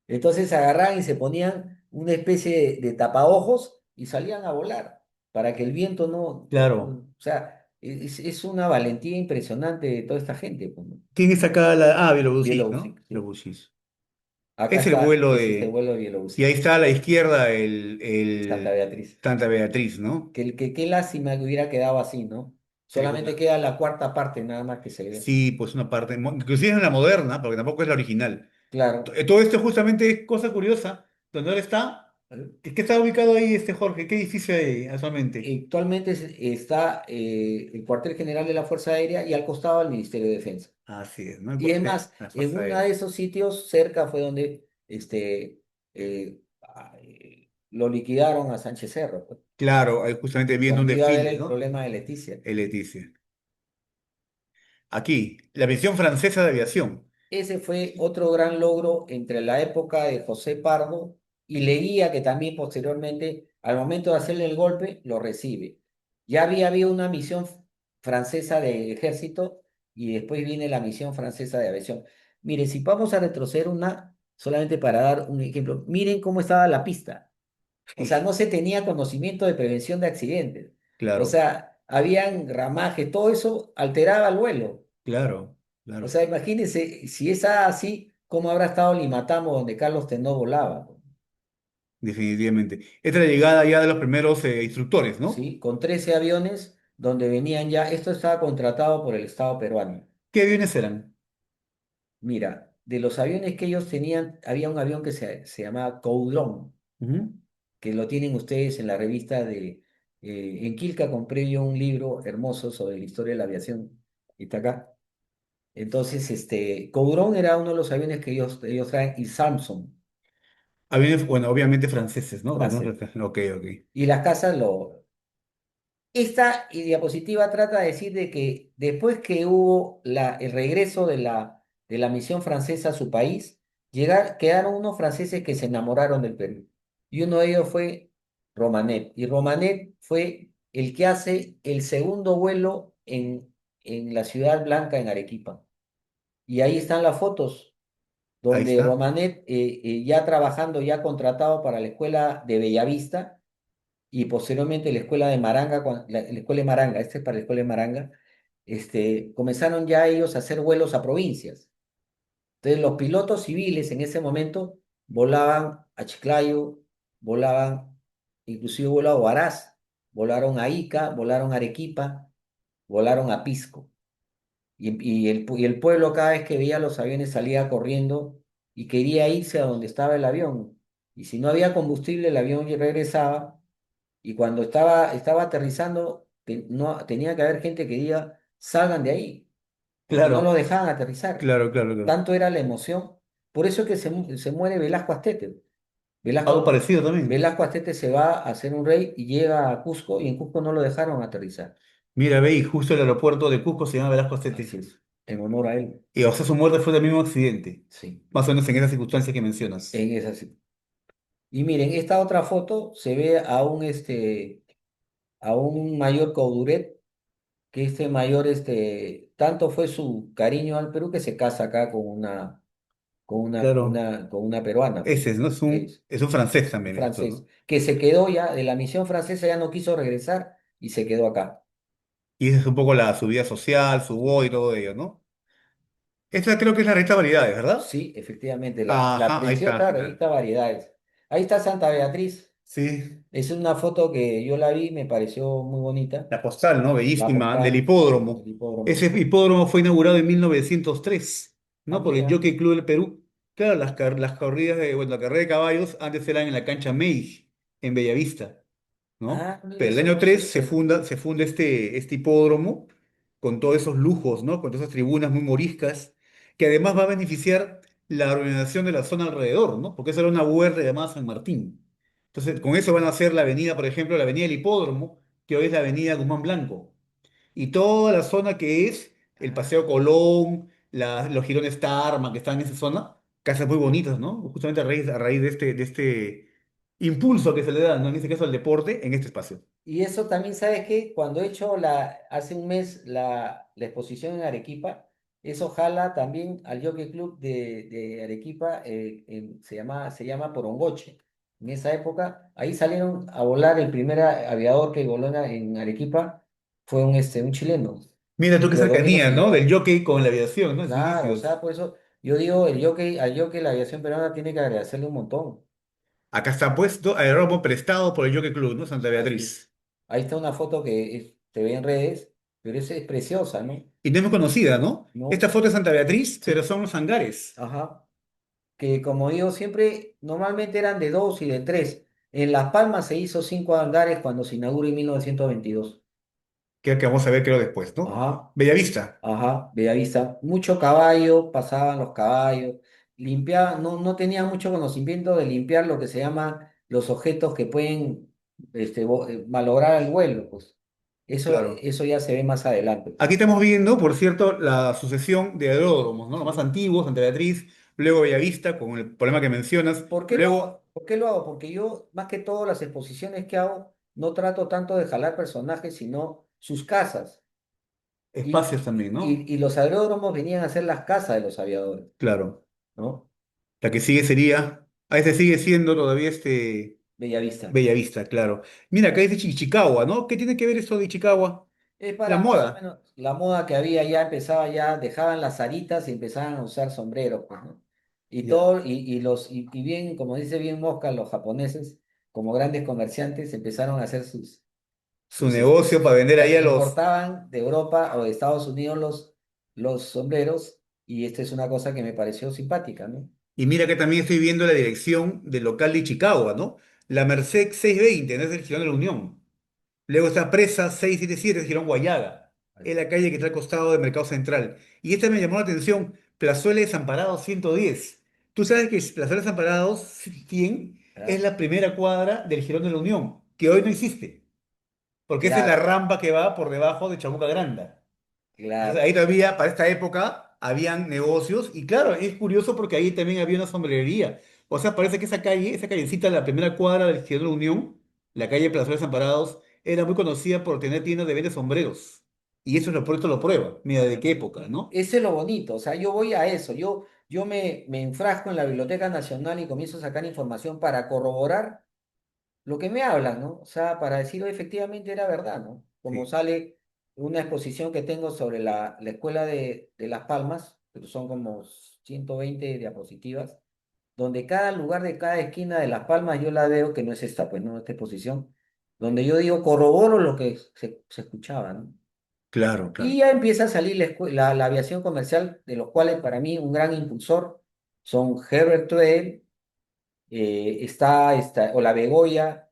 Entonces agarraban y se ponían una especie de tapaojos y salían a volar para que el viento Claro. o sea, es una valentía impresionante de toda esta gente, pues, ¿no? ¿Quién es acá la? Ah, Bielorrusia, ¿no? Bielorrusia, sí. Bielorrusia. Acá Es el está, vuelo ese es el de. vuelo de Y ahí Bielorrusia, está a la izquierda Santa Beatriz. Santa Beatriz, ¿no? Qué lástima que hubiera quedado así, ¿no? Sí, Solamente queda la cuarta parte nada más que se ve. sí, pues una parte, inclusive en la moderna, porque tampoco es la original. Claro. Todo esto justamente es cosa curiosa. ¿Dónde ahora está? ¿Qué está ubicado ahí Jorge? ¿Qué edificio hay actualmente? Actualmente está el cuartel general de la Fuerza Aérea y al costado el Ministerio de Defensa. Así es, ¿no? El Y es cuartel, más, la en Fuerza uno Aérea. de esos sitios cerca fue donde lo liquidaron a Sánchez Cerro, pues, Claro, ahí justamente viendo un cuando iba a haber desfile, el ¿no? problema de Leticia. El Leticia. Aquí, la misión francesa de aviación. Ese fue otro gran logro entre la época de José Pardo y Leguía, que también posteriormente, al momento de hacerle el golpe, lo recibe. Ya había habido una misión francesa de ejército y después viene la misión francesa de aviación. Mire, si vamos a retroceder solamente para dar un ejemplo, miren cómo estaba la pista. O sea, no se tenía conocimiento de prevención de accidentes. O Claro, sea, habían ramajes, todo eso alteraba el vuelo. claro, O claro, sea, imagínense, si es así, ¿cómo habrá estado Limatamo donde Carlos Tenó volaba? definitivamente. Esta es la llegada ya de los primeros instructores, ¿no? ¿Sí? Con 13 aviones donde venían ya, esto estaba contratado por el Estado peruano. ¿Qué aviones eran? Mira, de los aviones que ellos tenían, había un avión que se llamaba Coudron, Ujú. que lo tienen ustedes en la revista en Quilca compré yo un libro hermoso sobre la historia de la aviación, y está acá. Entonces, Coudron era uno de los aviones que ellos traen, y Samson, Aviones, bueno, obviamente franceses, ¿no? Algunos francés. Ok, ok. Y las casas Esta diapositiva trata de decir de que después que hubo el regreso de la misión francesa a su país, quedaron unos franceses que se enamoraron del Perú. Y uno de ellos fue Romanet. Y Romanet fue el que hace el segundo vuelo en la Ciudad Blanca, en Arequipa. Y ahí están las fotos Ahí donde está. Romanet, ya trabajando, ya contratado para la escuela de Bellavista, y posteriormente la escuela de Maranga, la escuela de Maranga, este es para la escuela de Maranga, comenzaron ya ellos a hacer vuelos a provincias. Entonces los pilotos civiles en ese momento volaban a Chiclayo, volaban, inclusive volaron a Huaraz, volaron a Ica, volaron a Arequipa, volaron a Pisco. Y el pueblo cada vez que veía los aviones salía corriendo y quería irse a donde estaba el avión. Y si no había combustible, el avión regresaba y cuando estaba aterrizando, no, tenía que haber gente que diga, salgan de ahí, porque no lo Claro, dejaban aterrizar. claro, claro, claro. Tanto era la emoción. Por eso es que se muere Velasco Astete. Algo Velasco, parecido también. Velasco Astete se va a ser un rey y llega a Cusco y en Cusco no lo dejaron aterrizar. Mira, ve, y justo el aeropuerto de Cusco se llama Velasco Así Astete. es. en honor a él. Y o sea, su muerte fue del mismo accidente, Sí, más o menos en esas circunstancias que mencionas. en esa. Y miren, esta otra foto se ve a un mayor Couduret, que este mayor, tanto fue su cariño al Perú que se casa acá Claro. con una peruana, Ese, ¿no? es Es un francés un también, dices tú, francés, ¿no? que se quedó ya, de la misión francesa ya no quiso regresar y se quedó acá. Y esa es un poco su vida social, su voz y todo ello, ¿no? Esta creo que es la revista Variedades, ¿verdad? Sí, efectivamente, la Ajá, ahí está, preciosa claro. revista Variedades. Ahí está Santa Beatriz. Sí, Es una foto que yo la vi, me pareció muy bonita. la postal, ¿no? La Bellísima, del postal del hipódromo. Ese hipódromo. hipódromo fue inaugurado en 1903, Ah, ¿no? Por el mira. Jockey Club del Perú. Claro, las corridas de, bueno, la carrera de caballos antes eran en la cancha Meij, en Bellavista. ¿No? Ah, mira, Pero el eso año no 3 supe. se funda este hipódromo con todos esos lujos, ¿no? Con todas esas tribunas muy moriscas, que además va a beneficiar la organización de la zona alrededor, ¿no? Porque esa era una UR llamada San Martín. Entonces, con eso van a hacer la avenida, por ejemplo, la avenida del Hipódromo, que hoy es la avenida Guzmán Blanco. Y toda la zona que es el Ah, Paseo Colón, los Girones Tarma, que están en esa zona, casas muy bonitas, ¿no? Justamente a raíz de este impulso que se le da, ¿no? En este caso al deporte, en este espacio. y eso también, ¿sabes qué? Cuando he hecho hace un mes la exposición en Arequipa, eso jala también al Jockey Club de Arequipa, se llama Porongoche. En esa época, ahí salieron a volar el primer aviador que voló en Arequipa, fue un chileno, Mira tú qué Teodomiro cercanía, ¿no? Del Figueroa. jockey con la aviación, ¿no? En sus Claro, o sea, inicios. por eso yo digo, al jockey la aviación peruana tiene que agradecerle un montón. Acá está puesto aeródromo prestado por el Jockey Club, ¿no? Santa Así es. Beatriz. Ahí está una foto que se ve en redes, pero esa es preciosa, ¿no? Y no es muy conocida, ¿no? ¿No? Esta foto es Santa Beatriz, pero Sí. son los hangares. Ajá. Que como digo, siempre, normalmente eran de dos y de tres. En Las Palmas se hizo cinco hangares cuando se inauguró en 1922. Que vamos a ver creo después, ¿no? Ajá, Bellavista. ajá, Bellavista. Mucho caballo, pasaban los caballos, limpiaban, no tenía mucho conocimiento de limpiar lo que se llama los objetos que pueden malograr el vuelo, pues. Claro. Eso ya se ve más adelante, Aquí pues. estamos viendo, por cierto, la sucesión de aeródromos, ¿no? Los más antiguos, Santa Beatriz, luego Bellavista, con el problema que mencionas, ¿Por qué lo luego hago? ¿Por qué lo hago? Porque yo, más que todo, las exposiciones que hago, no trato tanto de jalar personajes, sino sus casas. espacios también, ¿no? Y los aeródromos venían a ser las casas de los aviadores, Claro. ¿no? La que sigue sería, a este sigue siendo todavía este Bellavista. Bellavista, claro. Mira, acá dice Chichicagua, ¿no? ¿Qué tiene que ver esto de Ichicagua? Es La para más o moda. menos la moda que había ya empezaba ya, dejaban las aritas y empezaban a usar sombreros, pues, ¿no? Y Ya. todo, y bien, como dice bien Mosca, los japoneses, como grandes comerciantes, empezaron a hacer Su negocio para vender ahí a los... importaban de Europa o de Estados Unidos los sombreros, y esta es una cosa que me pareció simpática, ¿no? Y mira que también estoy viendo la dirección del local de Ichicagua, ¿no? La Merced 620, no es el Girón de la Unión. Luego está Presa 677, es Girón Guayaga. Ahí Es la calle que está al costado del Mercado Central. Y esta me llamó la atención, Plazuela de Desamparados 110. Tú sabes que Plazuela de Desamparados 100 es está. la primera cuadra del Girón de la Unión, que hoy no existe, porque esa es la Claro, rampa que va por debajo de Chabuca Granda. Entonces claro. ahí todavía, para esta época, habían negocios y claro, es curioso porque ahí también había una sombrerería. O sea, parece que esa calle, esa callecita, la primera cuadra del Girón de la Unión, la calle Plaza de Desamparados, era muy conocida por tener tiendas de venta de sombreros. Y eso por esto lo prueba. Mira, ¿de qué época, no? Ese es lo bonito, o sea, yo voy a eso, yo me enfrasco en la Biblioteca Nacional y comienzo a sacar información para corroborar lo que me hablan, ¿no? O sea, para decir, "Oye, efectivamente era verdad, ¿no?" Como Sí, sale una exposición que tengo sobre la escuela de Las Palmas, pero son como 120 diapositivas, donde cada lugar de cada esquina de Las Palmas yo la veo, que no es esta, pues no, esta exposición, donde yo digo, corroboro lo que se escuchaba, ¿no? claro, claro. Y ya empieza a salir la aviación comercial, de los cuales para mí un gran impulsor son Herbert Trudeau, o la Begoya,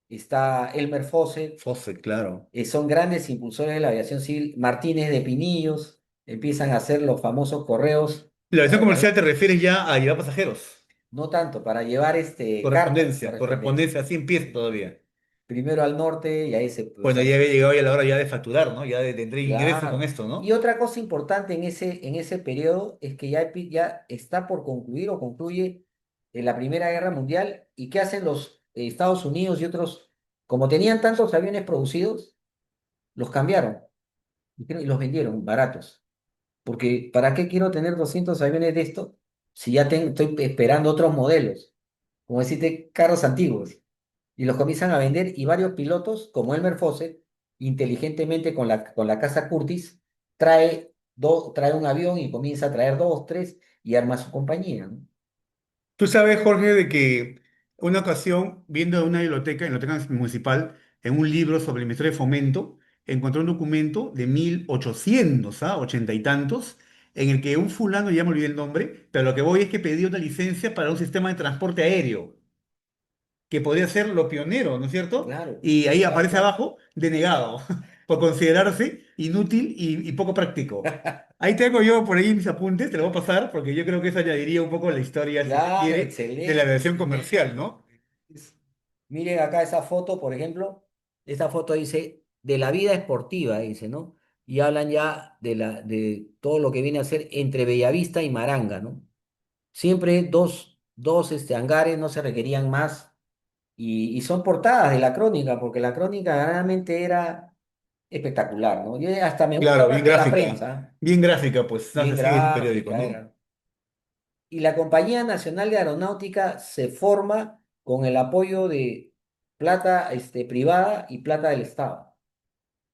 está Elmer Fosse, Fawcett, claro. son grandes impulsores de la aviación civil. Martínez de Pinillos, empiezan a hacer los famosos correos, La versión comercial te refieres ya a llevar pasajeros. no tanto para llevar cartas, Correspondencia, correspondencia. así empieza todavía. primero al norte y ahí se, pues, Bueno, ya había llegado ya la hora ya de facturar, ¿no? Ya de tendré ingresos con claro. esto, Y ¿no? otra cosa importante en ese periodo es que ya está por concluir o concluye la Primera Guerra Mundial. ¿Y qué hacen los Estados Unidos y otros? Como tenían tantos aviones producidos, los cambiaron y los vendieron baratos. Porque ¿para qué quiero tener 200 aviones de esto si ya estoy esperando otros modelos? Como decirte, carros antiguos. Y los comienzan a vender y varios pilotos, como Elmer Fosse, inteligentemente con la casa Curtis, trae un avión y comienza a traer dos, tres y arma su compañía, ¿no? Tú sabes, Jorge, de que una ocasión, viendo en una biblioteca municipal, en un libro sobre el Ministerio de Fomento, encontré un documento de 1800, ¿ah? 80 y tantos, en el que un fulano, ya me olvidé el nombre, pero lo que voy es que pedía una licencia para un sistema de transporte aéreo, que podría ser lo pionero, ¿no es cierto? Claro, Y ahí tal aparece cual. abajo, denegado, por considerarse inútil y poco práctico. Ahí tengo yo por ahí mis apuntes, te lo voy a pasar, porque yo creo que eso añadiría un poco a la historia, si se Claro, quiere, de la excelente, aviación excelente. comercial, ¿no? Miren acá esa foto, por ejemplo. Esta foto dice de la vida esportiva, dice, ¿no? Y hablan ya de todo lo que viene a ser entre Bellavista y Maranga, ¿no? Siempre dos hangares, no se requerían más. Y son portadas de la crónica, porque la crónica realmente era espectacular, ¿no? Yo hasta me gusta Claro, de la prensa, bien gráfica, pues nace bien así el periódico, gráfica ¿no? era. Y la Compañía Nacional de Aeronáutica se forma con el apoyo de plata privada y plata del Estado.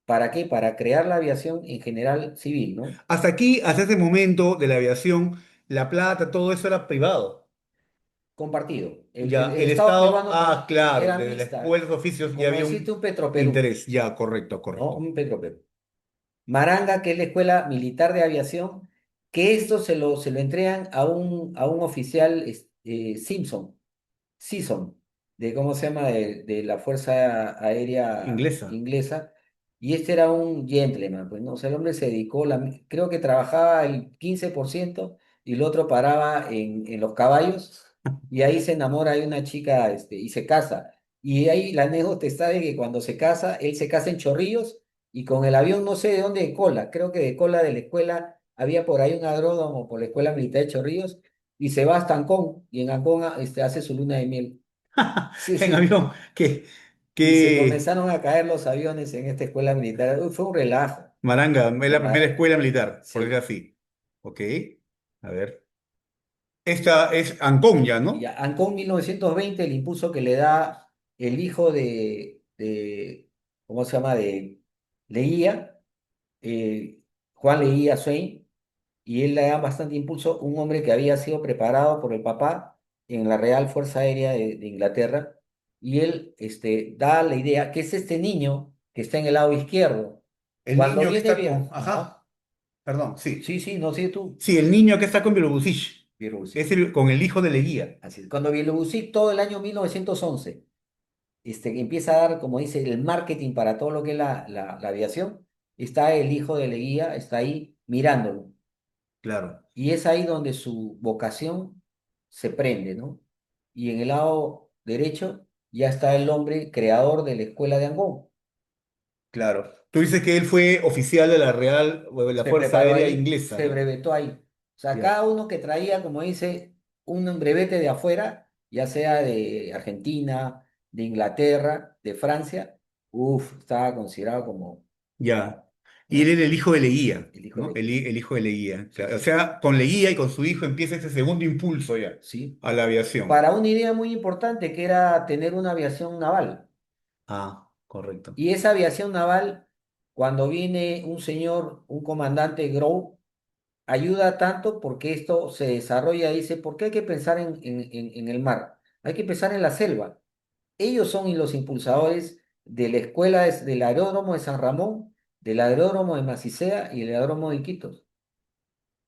¿Para qué? Para crear la aviación en general civil, ¿no? Hasta aquí, hasta ese momento de la aviación, la plata, todo eso era privado. Compartido. Ya, El el Estado Estado, peruano claro, era desde la mixta, escuela de oficios ya como había decirte un un Petroperú, interés, ya, correcto, ¿no? correcto. Un Petroperú. Maranga, que es la Escuela Militar de Aviación, que esto se lo entregan a un oficial Simpson, Season, de cómo se llama, de la Fuerza Aérea Inglesa. Inglesa, y este era un gentleman, pues no, o sea, el hombre se dedicó, creo que trabajaba el 15% y el otro paraba en los caballos, y ahí se enamora de una chica y se casa. Y ahí la anécdota está de que cuando se casa, él se casa en Chorrillos y con el avión no sé de dónde de cola, creo que de cola de la escuela, había por ahí un agródromo por la Escuela Militar de Chorrillos y se va hasta Ancón y en Ancón hace su luna de miel. Sí, En sí. avión, Y se que comenzaron a caer los aviones en esta escuela militar. Uy, fue un relajo. Maranga, es la primera Ra- escuela militar, por decirlo Sí. así. Ok, a ver. Esta es Ancón ya, Y ¿no? a Ancón 1920, el impulso que le da el hijo ¿cómo se llama? De Leguía, Juan Leguía Swain, y él le da bastante impulso, un hombre que había sido preparado por el papá en la Real Fuerza Aérea de Inglaterra, y él da la idea que es este niño que está en el lado izquierdo. El Cuando niño que viene está con, bien, ajá, ajá, perdón, sí. sí, sí, no sé tú, Sí, el niño que está con Bielorrusisch, Bielorrusi. es con el hijo de Leguía. Así es. Cuando Bielorrusi, todo el año 1911, empieza a dar, como dice, el marketing para todo lo que es la aviación, está el hijo de Leguía, está ahí mirándolo. Claro, Y es ahí donde su vocación se prende, ¿no? Y en el lado derecho ya está el hombre creador de la escuela de Angón. claro. Tú dices que él fue oficial de la Real, o de la Se Fuerza preparó Aérea ahí, Inglesa, se ¿no? brevetó ahí. O sea, Ya, cada uno que traía, como dice, un brevete de afuera, ya sea de Argentina, de Inglaterra, de Francia, estaba considerado como, ya. Y él ¿no? era el hijo de Leguía, El hijo ¿no? de... El hijo de Leguía. Sí, O sí, sea, con Leguía y con su hijo empieza ese segundo impulso ya sí. a la aviación. Para una idea muy importante que era tener una aviación naval. Ah, correcto. Y esa aviación naval, cuando viene un señor, un comandante Grow, ayuda tanto porque esto se desarrolla, dice, ¿por qué hay que pensar en el mar? Hay que pensar en la selva. Ellos son los impulsadores de la escuela del aeródromo de San Ramón, del aeródromo de Macicea y el aeródromo de Iquitos.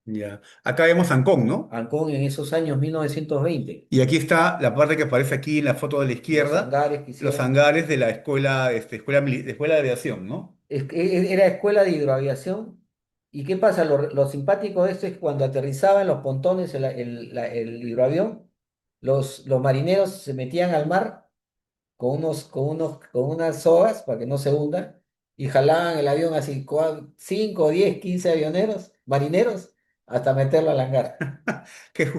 Ya. Acá vemos Ancón, ¿no? Ancón en esos años 1920. Y aquí está la parte que aparece aquí en la foto de la Los izquierda, hangares que los hicieron. hangares de la escuela, escuela de aviación, ¿no? Era escuela de hidroaviación. ¿Y qué pasa? Lo simpático de esto es que cuando aterrizaban los pontones, el hidroavión, los marineros se metían al mar con unas sogas para que no se hunda y jalaban el avión así, 5, 10, 15 avioneros, marineros, hasta meterlo al hangar. Qué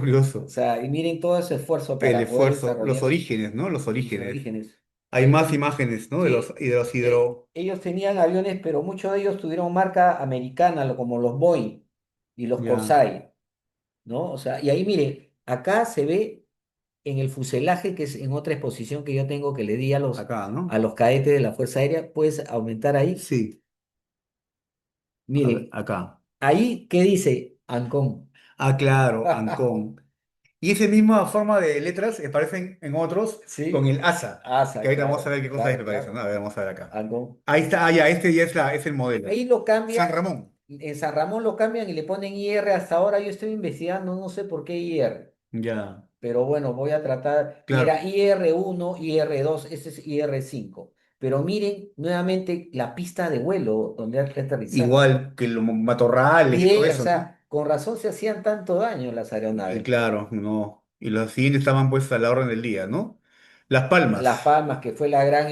O curioso. sea, y miren todo ese esfuerzo El para poder esfuerzo, los desarrollar orígenes, ¿no? Los sus orígenes. orígenes. Hay más imágenes, ¿no? Sí, De los hidro... ellos tenían aviones, pero muchos de ellos tuvieron marca americana, como los Boeing y los Ya, Corsair, ¿no? O sea, y ahí mire, acá se ve en el fuselaje, que es en otra exposición que yo tengo que le di acá, a ¿no? los cadetes de la Fuerza Aérea, puedes aumentar ahí. Sí, a ver, Miren, acá. ahí, ¿qué dice? Ancón. Ah, claro, Ancón. Y esa misma forma de letras aparecen en otros con Sí, el asa, que ASA, ahorita vamos a claro, ver qué cosa es que claro, parece, ¿no? claro. A ver, vamos a ver acá. Ancón. Ahí está, ah, ya, este ya es, es el modelo. Ahí lo San cambia, Ramón. en San Ramón lo cambian y le ponen IR. Hasta ahora yo estoy investigando, no sé por qué IR. Ya, Pero bueno, voy a tratar, y era claro. IR-1, IR-2, ese es IR-5. Pero miren nuevamente la pista de vuelo donde hay que aterrizar. Igual que los matorrales y todo Bien, o eso, ¿no? sea, con razón se hacían tanto daño las Y aeronaves. claro, no. Y los siguientes estaban puestos a la orden del día, ¿no? Las Las Palmas. Palmas, que fue la gran,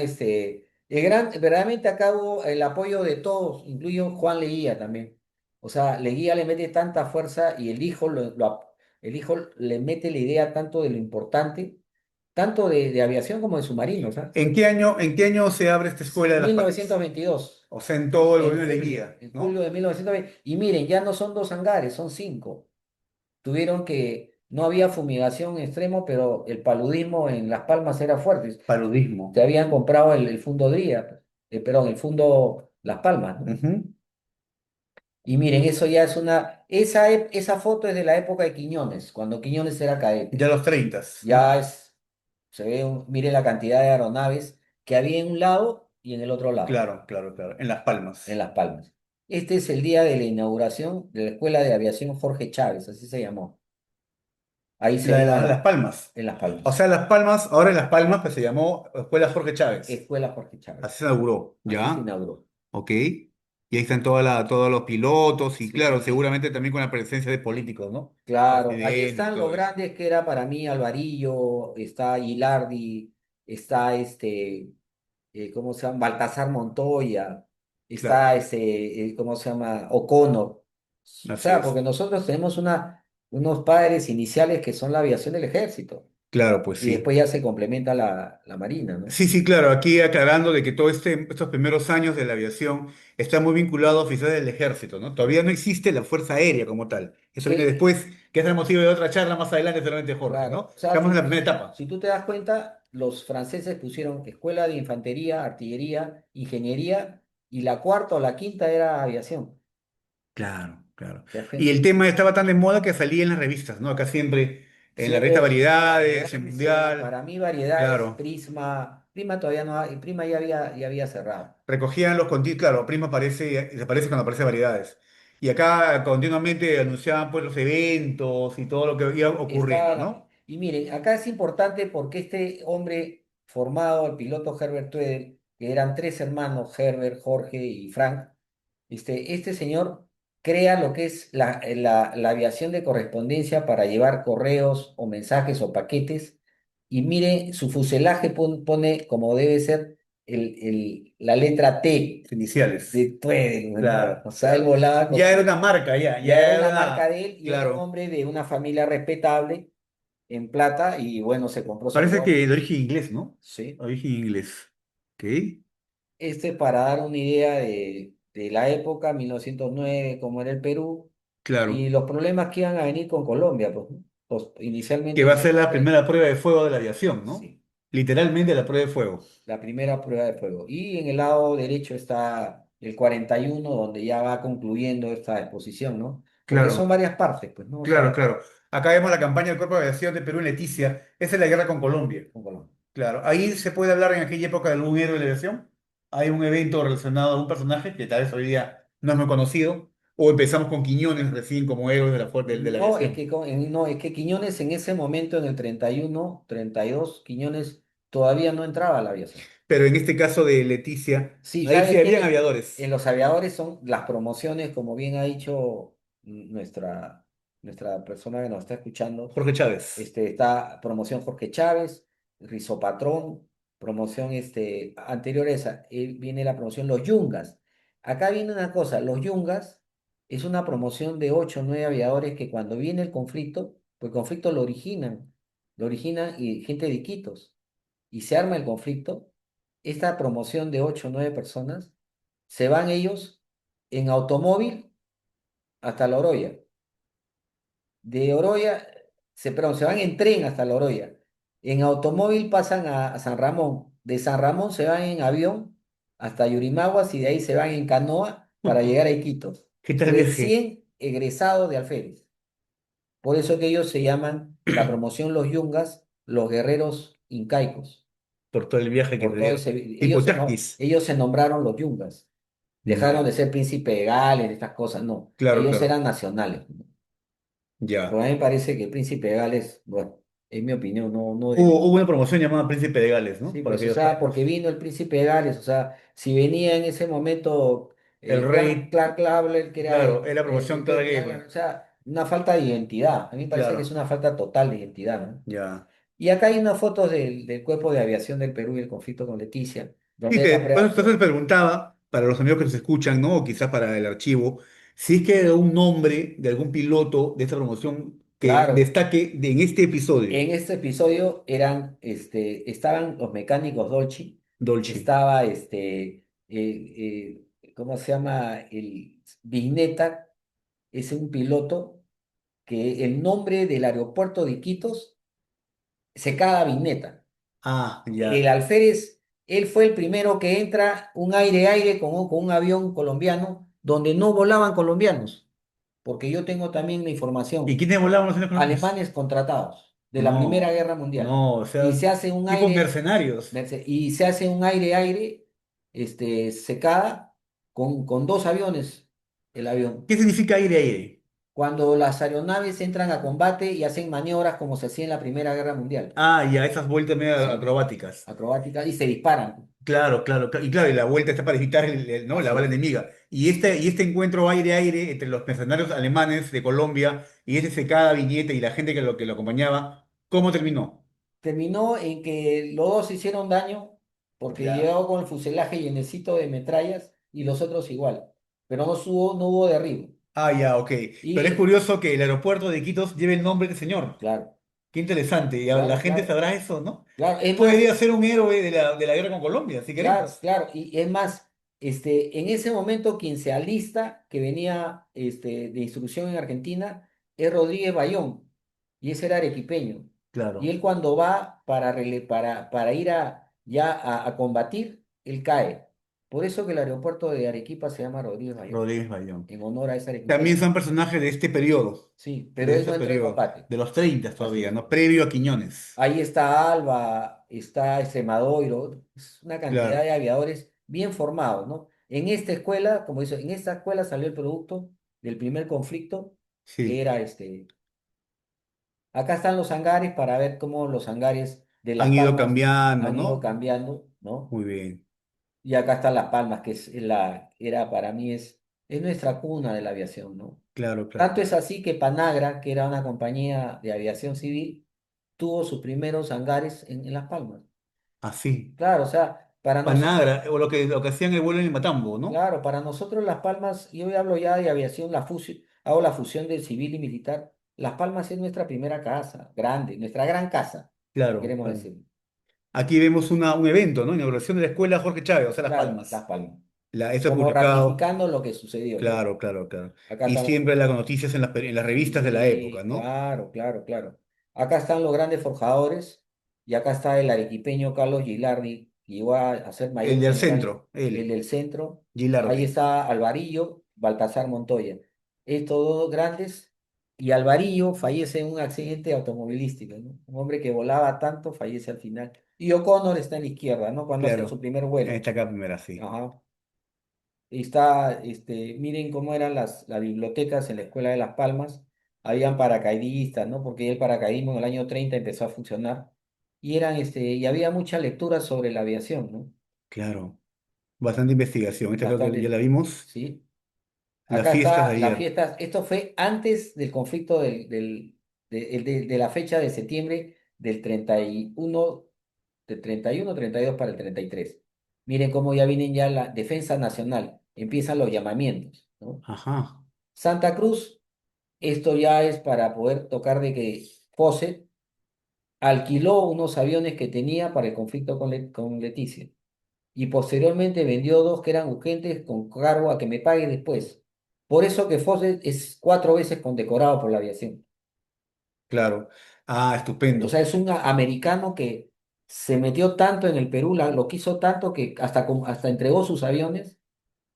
verdaderamente acá hubo el apoyo de todos, incluyo Juan Leguía también. O sea, Leguía le mete tanta fuerza y el hijo, el hijo le mete la idea tanto de lo importante, tanto de aviación como de submarinos, ¿sabes? En qué año se abre esta escuela de Las Palmas? 1922, O sea, en todo el en gobierno de julio, Leguía, en julio ¿no? de 1920. Y miren, ya no son dos hangares, son cinco. Tuvieron que, no había fumigación extremo, pero el paludismo en Las Palmas era fuerte. Paludismo. Se habían comprado el Fundo Día, perdón, el Fundo Las Palmas, ¿no? Ujú. Y miren, eso ya es esa foto es de la época de Quiñones, cuando Quiñones era Ya cadete. los 30, Ya ¿no? es, se ve, miren la cantidad de aeronaves que había en un lado y en el otro lado, Claro, claro, claro. En Las en Palmas. Las Palmas. Este es el día de la inauguración de la Escuela de Aviación Jorge Chávez, así se llamó. Ahí se La ve de Las Palmas. en Las O Palmas. sea, Las Palmas, ahora en Las Palmas, pues se llamó Escuela Jorge Chávez. Escuela Jorge Así Chávez. se inauguró, Así se ¿ya? inauguró. Ok. Y ahí están todos los pilotos y Sí, sí, claro, sí. seguramente también con la presencia de políticos, ¿no? Claro, ahí Presidente y están los todo eso. grandes que era para mí Alvarillo, está Gilardi, está ¿cómo se llama? Baltasar Montoya, está Claro, ¿cómo se llama? O'Connor. O así sea, es. porque nosotros tenemos unos padres iniciales que son la aviación del ejército Claro, pues y sí. después ya se complementa la marina, ¿no? Sí, sí, claro, aquí aclarando de que todo estos primeros años de la aviación está muy vinculado a oficiales del ejército, ¿no? Todavía no existe la Fuerza Aérea como tal. Eso viene Que, después, que es el motivo de otra charla más adelante, solamente Jorge, ¿no? claro, o sea, Estamos en la primera etapa. si tú te das cuenta, los franceses pusieron escuela de infantería, artillería, ingeniería, y la cuarta o la quinta era aviación. Claro, claro. ¿Te das Y cuenta? el tema estaba tan de moda que salía en las revistas, ¿no? Acá siempre, en la revista Siempre, Variedades, en para Mundial, mí variedades, claro. Prisma todavía no, Prisma ya había cerrado. Recogían los contidos, claro, Prima aparece, desaparece cuando aparece Variedades. Y acá continuamente anunciaban pues los eventos y todo lo que iba ocurriendo, ¿no? Y miren, acá es importante porque este hombre formado, el piloto Herbert Tweedel, que eran tres hermanos, Herbert, Jorge y Frank, este señor crea lo que es la aviación de correspondencia para llevar correos o mensajes o paquetes. Y mire, su fuselaje pone como debe ser la letra T Iniciales. de Tweedel, ¿no? Claro, O sea, él claro. volaba con Ya era su... una marca, ya Ya era era una marca una, de él y era un claro. hombre de una familia respetable en plata y bueno, se compró su Parece que avión. de origen inglés, ¿no? Sí. Origen inglés. Ok, Para dar una idea de la época, 1909 cómo era el Perú y claro. los problemas que iban a venir con Colombia, pues, ¿no? Pues, Que inicialmente va en a ser la 1909, primera prueba de fuego de la aviación, ¿no? sí, Literalmente la prueba de fuego. la primera prueba de fuego. Y en el lado derecho está el 41 donde ya va concluyendo esta exposición, ¿no? Porque son Claro, varias partes, pues, ¿no? O claro, sea, claro. Acá vemos la campaña del Cuerpo de Aviación de Perú en Leticia. Esa es la guerra con Colombia. con Colombia. Claro, ahí se puede hablar en aquella época de algún héroe de la aviación. Hay un evento relacionado a un personaje que tal vez hoy día no es muy conocido. O empezamos con Quiñones recién como héroes de de la No, es aviación. que, no, es que Quiñones en ese momento, en el 31, 32, Quiñones todavía no entraba a la aviación. Pero en este caso de Leticia, Sí, ahí sí ¿sabes habían qué? En aviadores. los aviadores son las promociones, como bien ha dicho nuestra persona que nos está escuchando. Jorge Chávez. Está promoción Jorge Chávez, Rizopatrón, promoción anterior a esa, viene la promoción Los Yungas. Acá viene una cosa, Los Yungas es una promoción de 8 o 9 aviadores que cuando viene el conflicto, pues el conflicto lo originan y gente de Iquitos, y se arma el conflicto, esta promoción de 8 o 9 personas, se van ellos en automóvil hasta La Oroya. De Oroya, perdón, se van en tren hasta La Oroya. En automóvil pasan a San Ramón. De San Ramón se van en avión hasta Yurimaguas y de ahí se van en canoa para llegar a Iquitos. ¿Qué tal viaje? Recién egresado de alférez. Por eso que ellos se llaman la promoción Los Yungas, los guerreros incaicos. Por todo el viaje que Por te todo dio. ese, Tipo Chasquis. ellos se nombraron los Yungas. Dejaron Ya, de ser príncipe de Gales, estas cosas, no. claro, Ellos claro. eran nacionales. Pero Ya. a mí me parece que el Príncipe de Gales, bueno, en mi opinión, no Hubo una promoción llamada Príncipe de Gales, ¿no? sí, Por pues, o aquellos sea, porque años. vino el Príncipe de Gales, o sea, si venía en ese momento El Clark, rey, Clark Gable, que era claro, es la promoción cada guerra. o sea, una falta de identidad. A mí me parece que es Claro, una falta total de identidad, ¿no? ya. Y acá hay unas fotos del Cuerpo de Aviación del Perú y el conflicto con Leticia, Sí, donde la entonces preguntaba, para los amigos que nos escuchan, ¿no? O quizás para el archivo, si es que hay un nombre de algún piloto de esta promoción que claro, destaque en este episodio. en este episodio estaban los mecánicos Dolci, Dolce. estaba ¿cómo se llama? El Vigneta, es un piloto que el nombre del aeropuerto de Iquitos se caga Vigneta. Ah, El ya. alférez, él fue el primero que entra un aire-aire con un avión colombiano donde no volaban colombianos, porque yo tengo también la ¿Y información, quiénes volaban los aviones colombianos? alemanes contratados de la Primera No, Guerra Mundial. no, o Y sea, se hace un tipos aire, mercenarios. y se hace un aire-aire, secada con dos aviones, el avión. ¿Qué significa aire-aire? Cuando las aeronaves entran a combate y hacen maniobras como se hacía en la Primera Guerra Mundial. Ah, ya, esas vueltas medio Sí, acrobáticas. acrobáticas y se disparan. Claro, claro, y claro, y la vuelta está para evitar ¿no? la Así bala es. enemiga. Y este encuentro aire-aire entre los mercenarios alemanes de Colombia y ese secada viñeta y la gente que lo acompañaba, ¿cómo terminó? Terminó en que los dos se hicieron daño porque Ya. llegó con el fuselaje llenecito de metrallas y los otros igual. Pero no hubo derribo. Ah, ya, ok. Pero es Y curioso que el aeropuerto de Iquitos lleve el nombre del señor. claro, Qué interesante. Y la claro, gente claro, sabrá eso, ¿no? claro. Es más, Podría ser un héroe de la guerra con Colombia, si claro, queremos. claro. Y es más, en ese momento quien se alista, que venía de instrucción en Argentina, es Rodríguez Bayón. Y ese era arequipeño. Y Claro, él cuando va para ir a combatir, él cae. Por eso que el aeropuerto de Arequipa se llama Rodríguez Bayón, Rodríguez Bayón. en honor a ese También arequipeño. son personajes de este periodo, Sí, pero de él no este entró en periodo, combate. de los 30 Así todavía, es. ¿no? Previo a Quiñones. Ahí está Alba, está Madoiro, es una cantidad Claro, de aviadores bien formados, ¿no? En esta escuela, como dice, en esta escuela salió el producto del primer conflicto, que sí. era acá están los hangares para ver cómo los hangares de Las Han ido Palmas cambiando, han ido ¿no? cambiando, ¿no? Muy bien. Y acá está Las Palmas, que era para mí es nuestra cuna de la aviación, ¿no? Claro, Tanto claro. es así que Panagra, que era una compañía de aviación civil, tuvo sus primeros hangares en Las Palmas. Así. Claro, o sea, para nosotros, Panagra, o lo que hacían el vuelo en el Matambo, ¿no? claro, para nosotros Las Palmas, yo hablo ya de aviación, hago la fusión del civil y militar. Las Palmas es nuestra primera casa, grande, nuestra gran casa, si Claro, queremos claro. decir. Aquí vemos un evento, ¿no? Inauguración de la escuela Jorge Chávez, o sea, Las Claro, Las Palmas. Palmas. Eso Como publicado. ratificando lo que sucedió, ¿no? Claro, claro, claro. Acá Y están, siempre las noticias en las revistas de la época, sí, ¿no? claro, claro, claro. Acá están los grandes forjadores y acá está el arequipeño Carlos Gilardi, que llegó a ser El mayor del general, centro, el él, del centro. Ahí Gilardi. está Alvarillo, Baltasar Montoya. Estos dos grandes. Y Alvarillo fallece en un accidente automovilístico, ¿no? Un hombre que volaba tanto fallece al final. Y O'Connor está en la izquierda, ¿no? Cuando hacen su Claro. primer En vuelo. esta acá primera, sí. Ajá. Está, miren cómo eran las bibliotecas en la Escuela de Las Palmas. Habían paracaidistas, ¿no? Porque el paracaidismo en el año 30 empezó a funcionar. Y había mucha lectura sobre la aviación, ¿no? Claro. Bastante investigación. Esta creo que ya Bastante, la vimos. ¿sí? Las Acá fiestas de está la ayer. fiesta. Esto fue antes del conflicto de la fecha de septiembre del 31, de 31, 32 para el 33. Miren cómo ya vienen ya la defensa nacional, empiezan los llamamientos, ¿no? Ajá, Santa Cruz, esto ya es para poder tocar de que Fawcett alquiló unos aviones que tenía para el conflicto con Leticia y posteriormente vendió dos que eran urgentes con cargo a que me pague después. Por eso que Fawcett es 4 veces condecorado por la aviación. claro. Ah, O estupendo. sea, es un americano que se metió tanto en el Perú, lo quiso tanto que hasta entregó sus aviones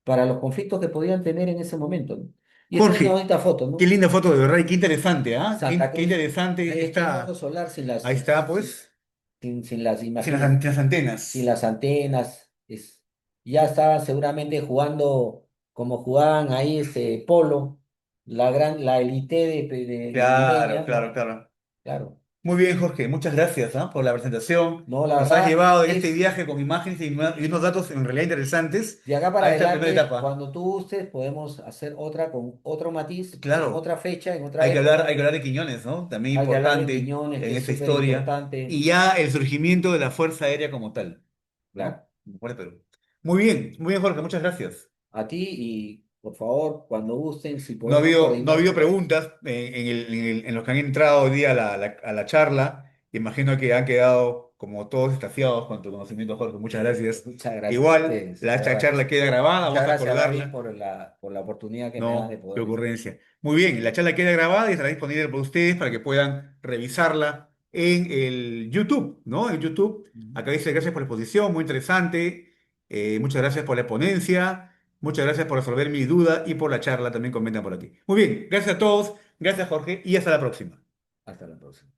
para los conflictos que podían tener en ese momento, ¿no? Y esta es una Jorge, bonita foto, qué ¿no? linda foto de verdad y qué interesante, ¿ah? Santa Qué Cruz, ahí interesante está el gorro esta. solar Ahí está, pues, sin las, sin las, imagínate, las sin antenas. las antenas, ya estaban seguramente jugando como jugaban ahí ese polo, la élite de Claro, limeña, claro, ¿no? claro. Claro. Muy bien, Jorge, muchas gracias, ¿ah? Por la presentación. No, la Nos has verdad llevado en este es viaje con imágenes y unos datos en realidad interesantes de acá para a esta primera adelante, etapa. cuando tú gustes, podemos hacer otra con otro matiz, en Claro, otra fecha, en otra época. hay que hablar de Quiñones, ¿no? También Hay que hablar de importante Quiñones, que en es esta súper historia. importante. Y ya el surgimiento de la Fuerza Aérea como tal, ¿no? Claro. Por el Perú. Muy bien, Jorge, muchas gracias. A ti y por favor, cuando gusten, si podemos No ha coordinar. habido preguntas en los que han entrado hoy día a a la charla. Imagino que han quedado como todos estaciados con tu conocimiento, Jorge. Muchas gracias. Muchas gracias a Igual, ustedes, de esta verdad. charla queda grabada, Muchas vamos a gracias, David, colgarla. por la oportunidad que me das de No, qué poder. ocurrencia. Muy bien, la charla queda grabada y estará disponible para ustedes para que puedan revisarla en el YouTube, ¿no? En YouTube. Acá dice gracias por la exposición, muy interesante. Muchas gracias por la ponencia. Muchas gracias por resolver mi duda y por la charla, también comentan por aquí. Muy bien, gracias a todos, gracias Jorge y hasta la próxima. Hasta la próxima.